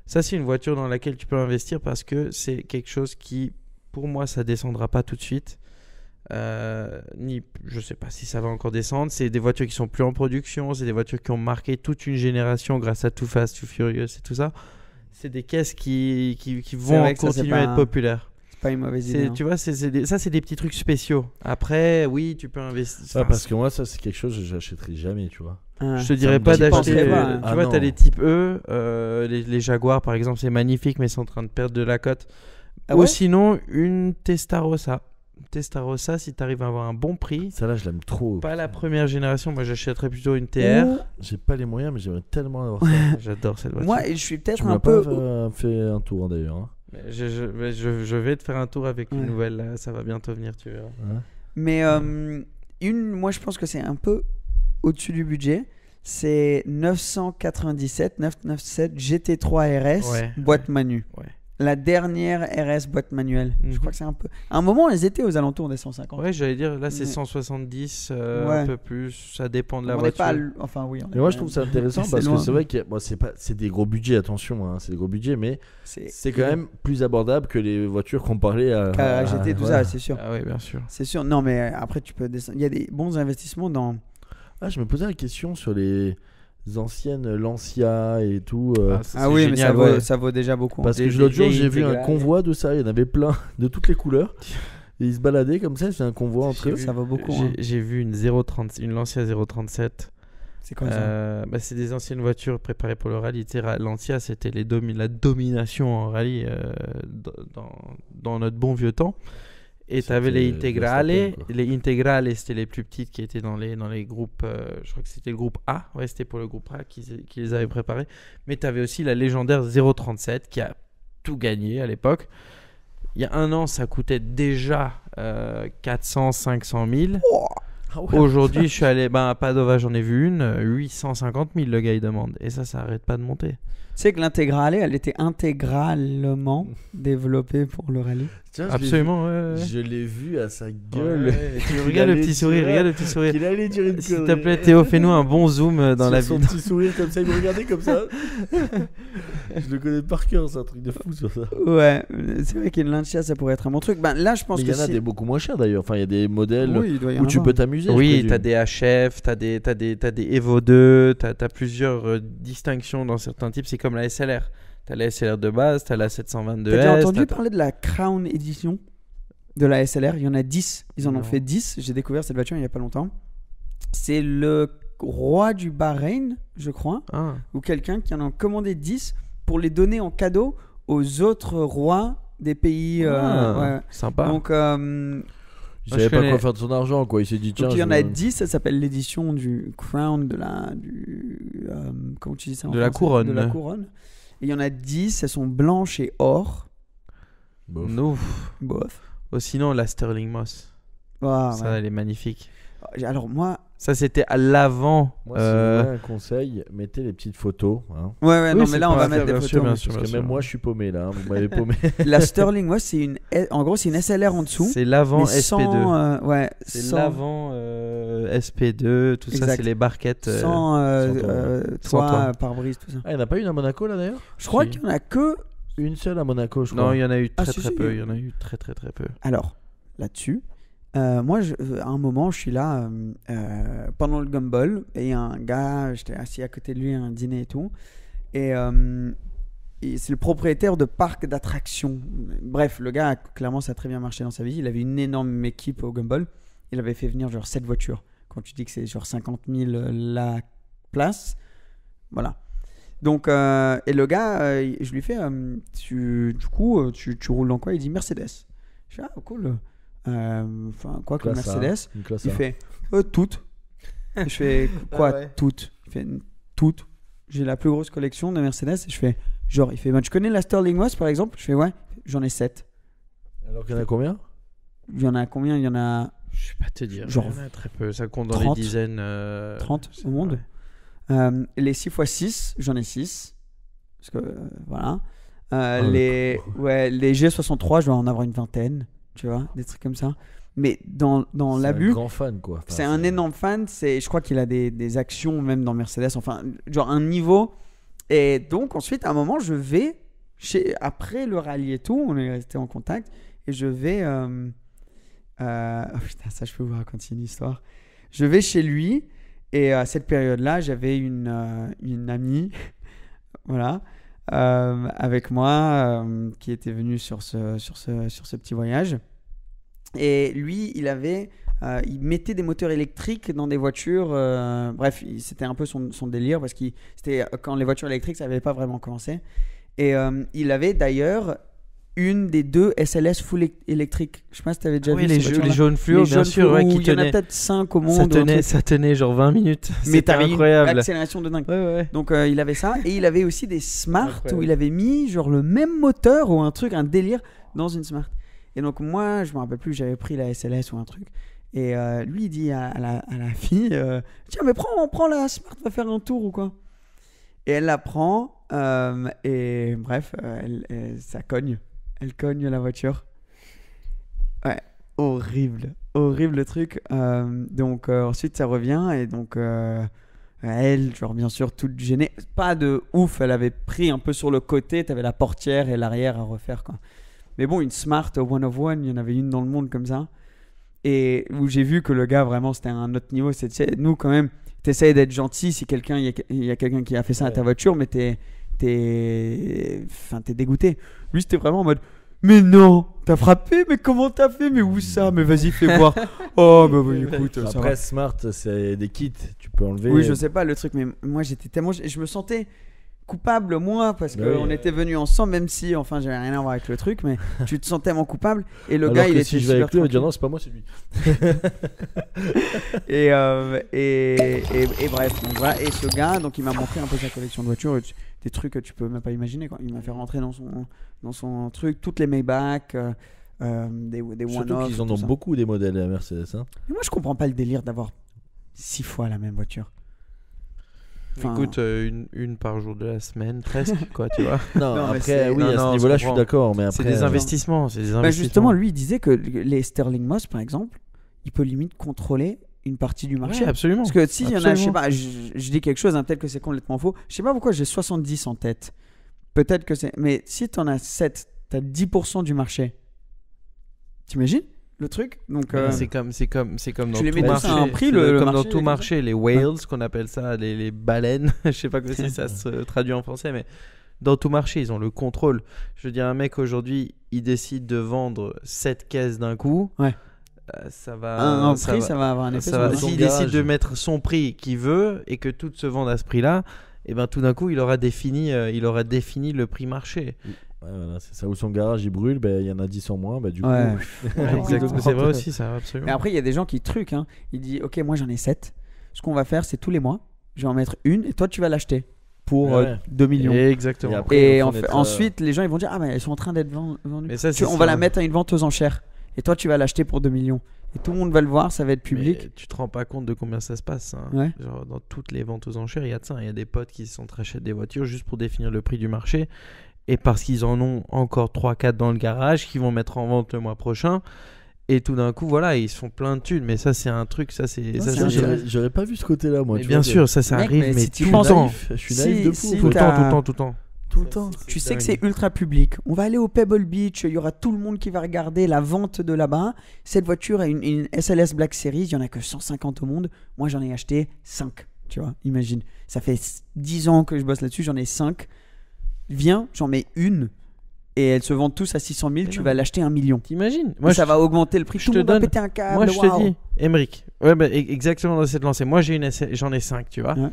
Ça, c'est une voiture dans laquelle tu peux investir parce que c'est quelque chose qui, pour moi, ça descendra pas tout de suite. Je sais pas si ça va encore descendre. C'est des voitures qui sont plus en production. C'est des voitures qui ont marqué toute une génération grâce à Too Fast, Too Furious et tout ça. C'est des caisses qui vont vrai que ça, c'est continuer pas à être populaires. C'est pas une mauvaise idée. Hein. Tu vois, ça, c'est des petits trucs spéciaux. Après, oui, tu peux investir. Ouais, parce que moi, ça, c'est quelque chose que j'achèterai jamais, tu vois. Ah. Je te dirais me pas dit- d'acheter. penserais pas, hein. Tu Ah vois, non. t'as les types E, les Jaguars par exemple, c'est magnifique, mais ils sont en train de perdre de la cote. Ah Ou ouais sinon, une Testarossa. Testarossa, si t'arrives à avoir un bon prix. Celle-là, je l'aime trop. Pas la première génération, moi j'achèterais plutôt une TR. Ou- J'ai pas les moyens, mais j'aimerais tellement avoir ça. J'adore cette voiture. Moi, je suis Tu peut-être m'as un pas peu. fait un tour d'ailleurs. Hein. Mais je vais te faire un tour avec une Ouais. nouvelle, là, ça va bientôt venir, tu verras. Ouais. Mais moi, je pense que c'est un peu au-dessus du budget. C'est 997 GT3 RS Ouais. boîte manu. Ouais. La dernière RS boîte manuelle. Mhm. Je crois que c'est un peu. À un moment, elles étaient aux alentours des 150. Ouais, j'allais dire, là c'est Mais- 170, Ouais. un peu plus, ça dépend de la On n'est voiture. pas. Enfin, oui. on est Et moi, je quand trouve même- ça intéressant c'est parce loin. que c'est vrai que bon, c'est des gros budgets, attention, hein, c'est des gros budgets, mais C'est c'est quand même plus abordable que les voitures qu'on parlait à. Carrera GT, tout voilà. ça, c'est sûr. Ah oui, bien sûr. C'est sûr. Non, mais après, tu peux descendre. Il y a des bons investissements dans. Ah, je me posais la question sur les anciennes Lancia et tout. Ça, Ah c'est oui, mais génial, ça vaut, ouais. ça vaut déjà beaucoup. Parce des- que l'autre des jour, j'ai vu un intégrales. convoi de ça, il y en avait plein de toutes les couleurs. Et ils se baladaient comme ça, c'est un convoi entre J'ai eux. vu- Ça vaut beaucoup. hein. J'ai vu une Lancia 037. C'est quoi ça C'est des anciennes voitures préparées pour le rallye. Tu sais, Lancia, c'était la domination en rallye dans notre bon vieux temps. Et tu avais les C'était Integrale. Verstappen, quoi. Les Integrale, c'était les plus petites qui étaient dans les groupes. Je crois que c'était le groupe A. Ouais, c'était pour le groupe A qui les avait préparés. Mais tu avais aussi la légendaire 037 qui a tout gagné à l'époque. Il y a un an, ça coûtait déjà 400, 500 000. Ah ouais. Aujourd'hui, je suis allé à Padova, j'en ai vu une, 850 000 le gars il demande. Et ça arrête pas de monter. Tu sais que l'intégrale, elle était intégralement développée pour le rallye. Tiens, Absolument, ouais. Je l'ai vu à sa gueule. Ouais, tu regardes le petit sourire, regarde le petit sourire. Il allait dire une S'il te connerie. plaît, Théo, fais-nous un bon zoom dans la Son vidéo. petit sourire comme ça, il me regardait comme ça. Je le connais par cœur, c'est un truc de fou sur ça. Ouais, c'est vrai qu'une Lancia, ça pourrait être un bon truc. Ben, là, je pense Mais que il y en a si... des beaucoup moins chers d'ailleurs. Enfin, il y a des modèles Oui, il doit y en où tu avoir. peux t'amuser. je Oui, présume. t'as des HF, t'as des Evo 2, t'as plusieurs distinctions dans certains types. C'est comme la SLR. T'as la SLR de base, t'as la 722S. T'as déjà entendu parler de la Crown Edition de la SLR? Il y en a 10. Ils en Non. ont fait 10. J'ai découvert cette voiture il n'y a pas longtemps. C'est le roi du Bahreïn, je crois, Ah, ou quelqu'un qui en a commandé 10 pour les donner en cadeau aux autres rois des pays. Ouais. sympa. Donc, Il Moi, savait je pas connais- quoi faire de son argent, quoi. Il s'est dit, tiens. donc il y en je a vais- 10. Ça s'appelle l'édition du Crown comment tu dis ça en De la français? couronne. De la couronne. Et il y en a 10. Elles sont blanches et or. Bof. Ouf. Bof. Oh, sinon, la Sterling Moss. Ah, Ça, ouais. elle est magnifique. Alors moi, Ça, c'était à l'avant. Moi, si vous voulez un conseil, mettez les petites photos. Hein. ouais, non, Oui, mais c'est là on pas va mettre des bien photos. sûr, bien mais- sûr. Parce que même moi, je suis paumé là. Hein. Vous m'avez paumé. La Sterling Moss, c'est en gros, c'est une SLR en dessous. C'est l'avant mais SP2. sans, ouais, C'est sans, l'avant SP2, tout ça, Exact. c'est les barquettes. sans, Sans toit, toit. pare-brise, tout ça. Ah, il n'y en a pas une à Monaco là d'ailleurs? Je crois Si. qu'il y en a que. Une seule à Monaco, je crois. Non, il y en a eu Ah, très si, très si, peu. il y Il a- y en a eu très très très peu. Alors, là-dessus, moi, à un moment, je suis là pendant le gumball et il y a un gars, j'étais assis à côté de lui à un dîner et tout. Et c'est le propriétaire de parc d'attractions. Bref, le gars, clairement, ça a très bien marché dans sa vie. Il avait une énorme équipe au gumball. Il avait fait venir genre 7 voitures. Quand tu dis que c'est genre 50 000 la place, voilà. Donc, et le gars, je lui fais, tu roules dans quoi? Il dit Mercedes. Je fais, ah, cool. Enfin, quoi comme Classe A, Mercedes? une classe Il A. fait, toutes. Et je fais, quoi, Ah ouais. toutes? Il fait, toutes. J'ai la plus grosse collection de Mercedes. Et je fais, genre, il fait, tu connais la Sterling Moss par exemple? Je fais, ouais, j'en ai 7. Alors qu'il y en a combien? Il y en a combien? Il y en a Je sais pas te dire. Genre Il y en a très peu. Ça compte dans 30, les dizaines. 30 au monde. Les 6x6, j'en ai 6. Parce que, voilà. Les G63, je dois en avoir une vingtaine. Tu vois, des trucs comme ça. Mais dans C'est un l'abus, grand fan quoi. Enfin, c'est un énorme fan. Je crois qu'il a des actions même dans Mercedes. Enfin, genre un niveau. Et donc, ensuite, à un moment, je vais, après le rallye et tout, on est resté en contact. Et je vais. Oh putain, ça, je peux vous raconter une histoire. Je vais chez lui. Et à cette période-là, j'avais une amie. Voilà. Avec moi qui était venue sur ce petit voyage. Et lui, il mettait des moteurs électriques dans des voitures. Bref, c'était un peu son délire parce que c'était quand les voitures électriques, ça n'avait pas vraiment commencé. Et il avait d'ailleurs une des 2 SLS full électrique. Je sais pas si tu avais déjà Oui, vu les, ces jeux, voitures-là. les jaunes fluo, Les bien jaunes sûr, fluo, ouais, où qui il y en a tenaient. peut-être 5 au monde. Ça tenait genre 20 minutes. Mais C'était t'avais incroyable. une accélération de dingue. Ouais, ouais. Donc il avait ça et il avait aussi des Smart Incroyable. où il avait mis genre le même moteur ou un délire dans une Smart. Et donc moi, je me rappelle plus, j'avais pris la SLS ou un truc. Et lui, il dit à la fille, tiens, mais prends la Smart, va faire un tour ou quoi. Et elle la prend et bref, ça cogne. Elle cogne la voiture. Ouais, horrible le truc. Donc ensuite, ça revient et donc elle, genre bien sûr, toute gênée. Pas de ouf, elle avait pris un peu sur le côté, t'avais la portière et l'arrière à refaire quoi. Mais bon, une Smart One of One, il y en avait une dans le monde comme ça. Et où j'ai vu que le gars, vraiment, c'était un autre niveau. Nous, quand même, t'essayes d'être gentil si il y a quelqu'un qui a fait ça à ta voiture, mais t'es dégoûté. Lui, c'était vraiment en mode, mais non, t'as frappé, mais comment t'as fait, mais où ça, mais vas-y, fais voir. Oh, bah oui, écoute, ça va. Après, Smart, c'est des kits. Tu peux enlever. Oui, je sais pas le truc, mais moi, j'étais tellement. Je me sentais coupable, moi, parce Bah qu'on oui. était venus ensemble, même si, enfin, j'avais rien à voir avec le truc, mais tu te sens tellement coupable. Et le Alors gars, que il était si je vais super avec lui, il va dire tranquille. non, c'est pas moi, c'est lui. Et bref, donc voilà. Et ce gars, donc il m'a montré un peu sa collection de voitures, des trucs que tu peux même pas imaginer quoi. Il m'a fait rentrer dans son truc, toutes les Maybach, des Surtout one-off. qu'ils en tout ont ça. beaucoup des modèles la Mercedes. Hein. Mais moi, je comprends pas le délire d'avoir 6 fois la même voiture. Enfin, Écoute, une par jour de la semaine, presque, quoi, tu vois. Non, Non, mais après, c'est- oui, non, à non, ce je niveau-là, je suis comprends. d'accord. Mais après, C'est des investissements, c'est des investissements. bah, justement, lui, il disait que les Sterling Moss, par exemple, il peut limite contrôler une partie du marché. Ouais, absolument. Parce que s'il y en a, je sais Absolument. pas, je dis quelque chose, hein, peut-être que c'est complètement faux. Je sais pas pourquoi j'ai 70 en tête. Peut-être que c'est. Mais si tu en as 7, tu as 10% du marché. T'imagines le truc? Donc, C'est comme dans les tout mets tous marché. à un prix, C'est le comme marché, dans il est tout comme marché, les whales, qu'on appelle ça, les baleines. Je sais pas si ça se traduit en français, mais dans tout marché, ils ont le contrôle. Je veux dire, un mec aujourd'hui, il décide de vendre 7 caisses d'un coup. Ouais. Ça va. un prix, ça va avoir un effet ça va- sur le Son S'il garage. décide de mettre son prix qu'il veut et que tout se vende à ce prix-là, et ben tout d'un coup, il aura défini le prix marché. Ouais, voilà, c'est ça. Où son garage il brûle, ben, il y en a 10 en moins. Ben, du coup, Ouais. Exactement. C'est vrai aussi, ça, absolument. Mais après, il y a des gens qui truquent. Hein. Il dit, ok, moi j'en ai 7. Ce qu'on va faire, c'est tous les mois, je vais en mettre une et toi tu vas l'acheter pour Ouais. 2 millions. Exactement. Et après, Et ils vont être, ensuite, les gens ils vont dire, ah ben elles sont en train d'être vendues. Mais ça, Tu- on va la mettre à une vente aux enchères. Et toi, tu vas l'acheter pour 2 millions. Et tout le monde va le voir, ça va être public. Mais tu te rends pas compte de combien ça se passe. Hein. Ouais. Genre, dans toutes les ventes aux enchères, il y a de ça. Il y a des potes qui s'entrachètent des voitures juste pour définir le prix du marché. Et parce qu'ils en ont encore 3-4 dans le garage, qu'ils vont mettre en vente le mois prochain. Et tout d'un coup, voilà, ils se font plein de thunes. Mais ça, c'est un truc. Ça, c'est. Ça, c'est un c'est- truc. J'aurais pas vu ce côté-là, moi. Mais tu bien vois, sûr, ça Mec, arrive, mais mais si tu tout Je le suis temps. naïf, je suis Si- naïf de si fou. Tout le t'as- temps, tout le temps, tout le temps. Tout le temps. Tu sais que c'est ultra public. On va aller au Pebble Beach, il y aura tout le monde qui va regarder la vente de là-bas. Cette voiture est une SLS Black Series, il y en a que 150 au monde. Moi, j'en ai acheté 5. Tu vois, imagine. Ça fait 10 ans que je bosse là-dessus, j'en ai 5. Viens, j'en mets une. Et elles se vendent tous à 600 000, Mais tu non. vas l'acheter 1 million. T'imagines? Moi, ça va augmenter le prix. je Tout te le monde va donne- péter un câble. Moi, je waouh. te dis, Emric. Ouais, bah, exactement dans cette lancée. Moi, j'en ai 5, tu vois. Ouais.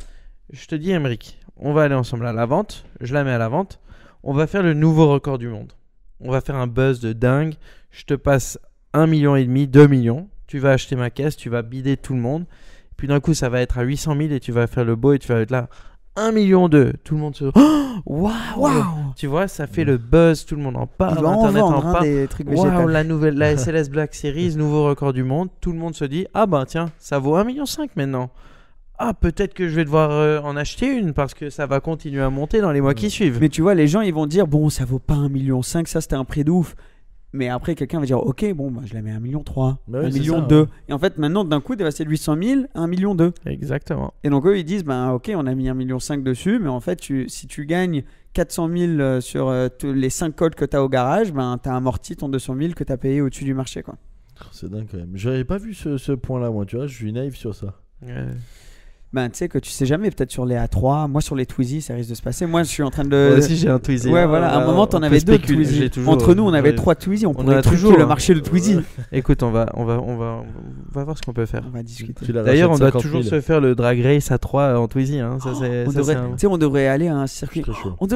Je te dis, Emric, on va aller ensemble à la vente. Je la mets à la vente. On va faire le nouveau record du monde. On va faire un buzz de dingue. Je te passe 1,5 million, 2 millions. Tu vas acheter ma caisse, tu vas bider tout le monde. Puis d'un coup, ça va être à 800 000 et tu vas faire le beau et tu vas être là. 1,2 million. Tout le monde se. Oh, waouh! Waouh. Tu vois, ça fait le buzz. Tout le monde en Il parle. va en Internet en vendre hein, parle. des trucs Waouh, végétaux. la SLS Black Series, nouveau record du monde. Tout le monde se dit, ah ben tiens, ça vaut 1,5 million maintenant. Ah, peut-être que je vais devoir en acheter une parce que ça va continuer à monter dans les mois qui suivent. Mais tu vois, les gens, ils vont dire, bon, ça vaut pas 1,5 million, ça c'était un prix de ouf. Mais après, quelqu'un va dire, ok, bon, bah, je la mets à 1,3 million, Bah oui, 1,2 c'est million. ça, ouais. Et en fait, maintenant, d'un coup, de passer de 800 000 à 1,2 million. Exactement. Et donc, eux, ils disent, ben, ok, on a mis 1,5 million dessus, mais en fait, si tu gagnes 400 000 sur tous les 5 codes que tu as au garage, ben, tu as amorti ton 200 000 que tu as payé au-dessus du marché, quoi. C'est dingue quand même. J'avais pas vu ce point-là, moi. Tu vois, je suis naïf sur ça. Ben, tu sais que tu sais jamais, peut-être sur les A3, moi sur les Twizy, ça risque de se passer. Moi, je suis en train de. Moi aussi, j'ai un Twizy. Ouais, voilà, à un moment, t'en on peut avais 2 spéculer, Twizy. j'ai toujours- Entre nous, on avait ouais. 3 Twizy, on en pourrait a truquer toujours, le hein. marché de Twizy. Écoute, on va voir ce qu'on peut faire. On va discuter. Tu la D'ailleurs, on rachètes doit 50 toujours 000. se faire le drag race à 3 en Twizy. Hein. Ça, c'est, On ça, devrait, c'est un- tu sais, on devrait aller à un circuit. Très chaud. On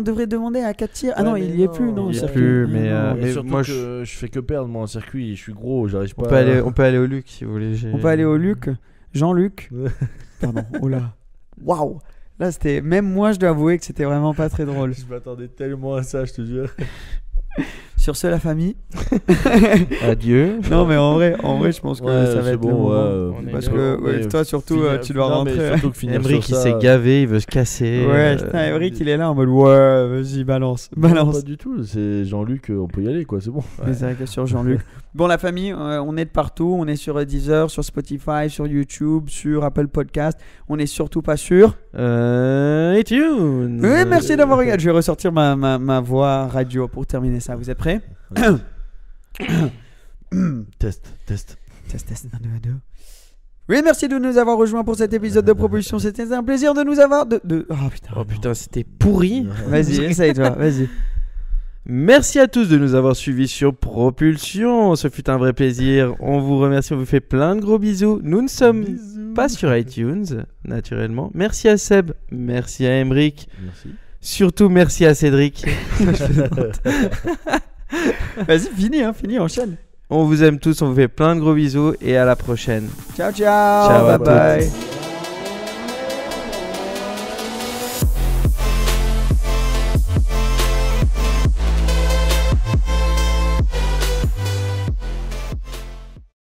devrait demander à 4 tirs. Ah Ouais, non, mais il y est non, plus, non, il le y a circuit. plus, mais, Non, mais Mais surtout moi, que je fais que perdre moi en circuit. Je suis gros, j'arrive pas. on peut aller au Luc si vous voulez. On peut aller au Luc. Jean-Luc. Ouais. Pardon. Oh là. Waouh. Là, c'était. Même moi, je dois avouer que c'était vraiment pas très drôle. Je m'attendais tellement à ça, je te jure. Sur ce, la famille. Adieu. Non, mais en vrai, je pense que Ouais, ça va c'est être bon, le moment. ouais, On est Parce bon. que ouais, Ouais, toi, surtout, finir- tu dois non, mais rentrer. surtout que finir Emric, sur il ça, s'est gavé, il veut se casser. Ouais, putain, Emric, il est là en mode ouais, vas-y, balance. Non, Balance. pas du tout. C'est Jean-Luc, on peut y aller, quoi. C'est bon. Mais c'est vrai que sur Jean-Luc. Bon, la famille, on est de partout. On est sur Deezer, sur Spotify, sur YouTube, sur Apple Podcast. On est surtout pas sûr. iTunes. Oui, merci d'avoir regardé. Je vais ressortir ma voix radio pour terminer ça. Vous êtes prêts? Test. Test, 1, 2, 2. Oui, merci de nous avoir rejoints pour cet épisode de Propulsion. C'était un plaisir de nous avoir. Oh putain. Oh putain, c'était pourri. Vas-y, essaye toi, vas-y. Merci à tous de nous avoir suivis sur Propulsion. Ce fut un vrai plaisir. On vous remercie, on vous fait plein de gros bisous. Nous ne sommes pas sur iTunes, naturellement. Merci à Seb, merci à Emric. Merci. Surtout merci à Cédric. Vas-y, finis, enchaîne. On vous aime tous, on vous fait plein de gros bisous et à la prochaine. Ciao, ciao. Ciao à bye bye. toutes.